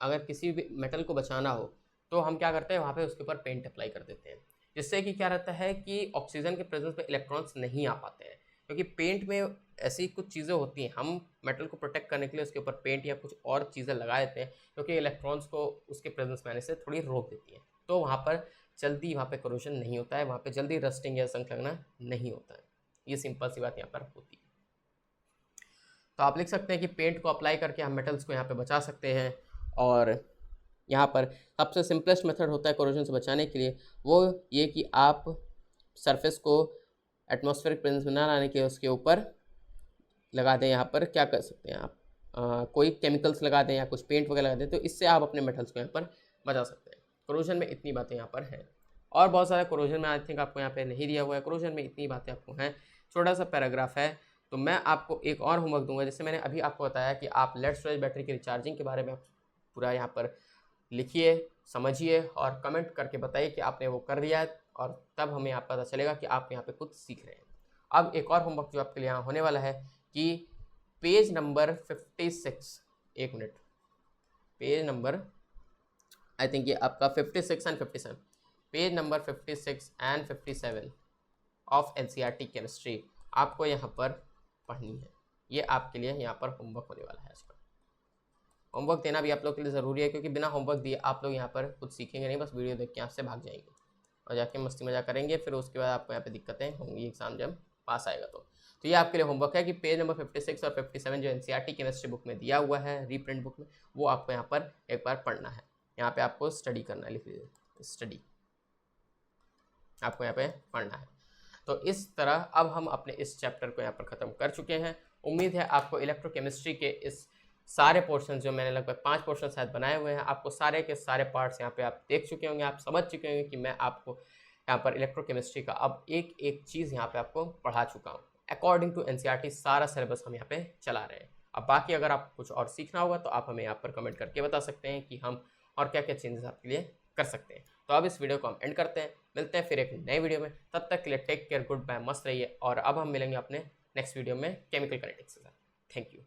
अगर किसी भी मेटल को बचाना हो तो हम क्या करते हैं, वहाँ पे उसके ऊपर पेंट अप्लाई कर देते हैं, जिससे कि क्या रहता है कि ऑक्सीजन के प्रेजेंस पे इलेक्ट्रॉन्स नहीं आ पाते हैं, क्योंकि पेंट में ऐसी कुछ चीज़ें होती हैं, हम मेटल को प्रोटेक्ट करने के लिए उसके ऊपर पेंट या कुछ और चीज़ें लगा देते हैं, क्योंकि इलेक्ट्रॉन्स को उसके प्रेजेंस में आने से थोड़ी रोक देती हैं, तो वहाँ पर जल्दी वहाँ पर करोजन नहीं होता है, वहाँ पर जल्दी रस्टिंग या जंग लगना नहीं होता है। ये सिंपल सी बात यहाँ पर होती है। तो आप लिख सकते हैं कि पेंट को अप्लाई करके हम मेटल्स को यहाँ पर बचा सकते हैं, और यहाँ पर सबसे सिंपलेस्ट मेथड होता है कोरोजन से बचाने के लिए वो ये कि आप सरफेस को एटमॉस्फेरिक प्रेजेंस में ना लाने के उसके ऊपर लगा दें। यहाँ पर क्या कर सकते हैं आप, कोई केमिकल्स लगा दें या कुछ पेंट वगैरह लगा दें, तो इससे आप अपने मेटल्स को यहाँ पर बचा सकते हैं। कोरोजन में इतनी बातें यहाँ पर हैं, और बहुत सारे कोरोजन में आई थिंक आपको यहाँ पर नहीं दिया हुआ है, कोरोजन में इतनी बातें आपको हैं, छोटा सा पैराग्राफ है। तो मैं आपको एक और होमवर्क दूंगा, जैसे मैंने अभी आपको बताया कि आप लेड स्टोरेज बैटरी की रिचार्जिंग के बारे में पूरा यहाँ पर लिखिए, समझिए और कमेंट करके बताइए कि आपने वो कर लिया है, और तब हमें यहाँ पता चलेगा कि आप यहाँ पे कुछ सीख रहे हैं। अब एक और होमवर्क जो आपके लिए यहाँ होने वाला है कि पेज नंबर 56, एक minute, page number I think ये आपका 56 and 57, page number 56 and 57 of NCERT chemistry आपको यहाँ पर पढ़नी है। ये आपके लिए यहाँ पर होमवर्क होने वाला है। आज का होमवर्क देना भी आप लोग के लिए ज़रूरी है, क्योंकि बिना होमवर्क दिए आप लोग यहाँ पर कुछ सीखेंगे नहीं, बस वीडियो देख के यहाँ से भाग जाएंगे। और जाके मस्ती मजा करेंगे, फिर उसके बाद आपको यहाँ पे दिक्कतें होंगी एग्जाम जब पास आएगा तो ये आपके लिए होमवर्क है कि पेज नंबर 56 और 57 जो एनसीईआरटी केमिस्ट्री बुक में दिया हुआ है, रीप्रिंट बुक में, वो आपको यहाँ पर एक बार पढ़ना है। यहाँ पे आपको स्टडी करना है, लिख लीजिए स्टडी, आपको यहाँ पे पढ़ना है। तो इस तरह अब हम अपने इस चैप्टर को यहाँ पर ख़त्म कर चुके हैं। उम्मीद है आपको इलेक्ट्रोकेमिस्ट्री के इस सारे पोर्शन, जो मैंने लगभग 5 पोर्शन शायद बनाए हुए हैं, आपको सारे के सारे पार्ट्स यहाँ पे आप देख चुके होंगे, आप समझ चुके होंगे कि मैं आपको यहाँ पर इलेक्ट्रोकेमिस्ट्री का अब एक एक चीज़ यहाँ पे आपको पढ़ा चुका हूँ। अकॉर्डिंग टू एनसीईआरटी सारा सिलेबस हम यहाँ पे चला रहे हैं। अब बाकी अगर आपको कुछ और सीखना होगा तो आप हमें यहाँ पर कमेंट करके बता सकते हैं कि हम और क्या क्या चेंजेस आपके लिए कर सकते हैं। तो अब इस वीडियो को हम एंड करते हैं, मिलते हैं फिर एक नए वीडियो में। तब तक के लिए टेक केयर, गुड बाय, मस्त रहिए। और अब हम मिलेंगे अपने नेक्स्ट वीडियो में केमिकल काइनेटिक्स के साथ। Thank you.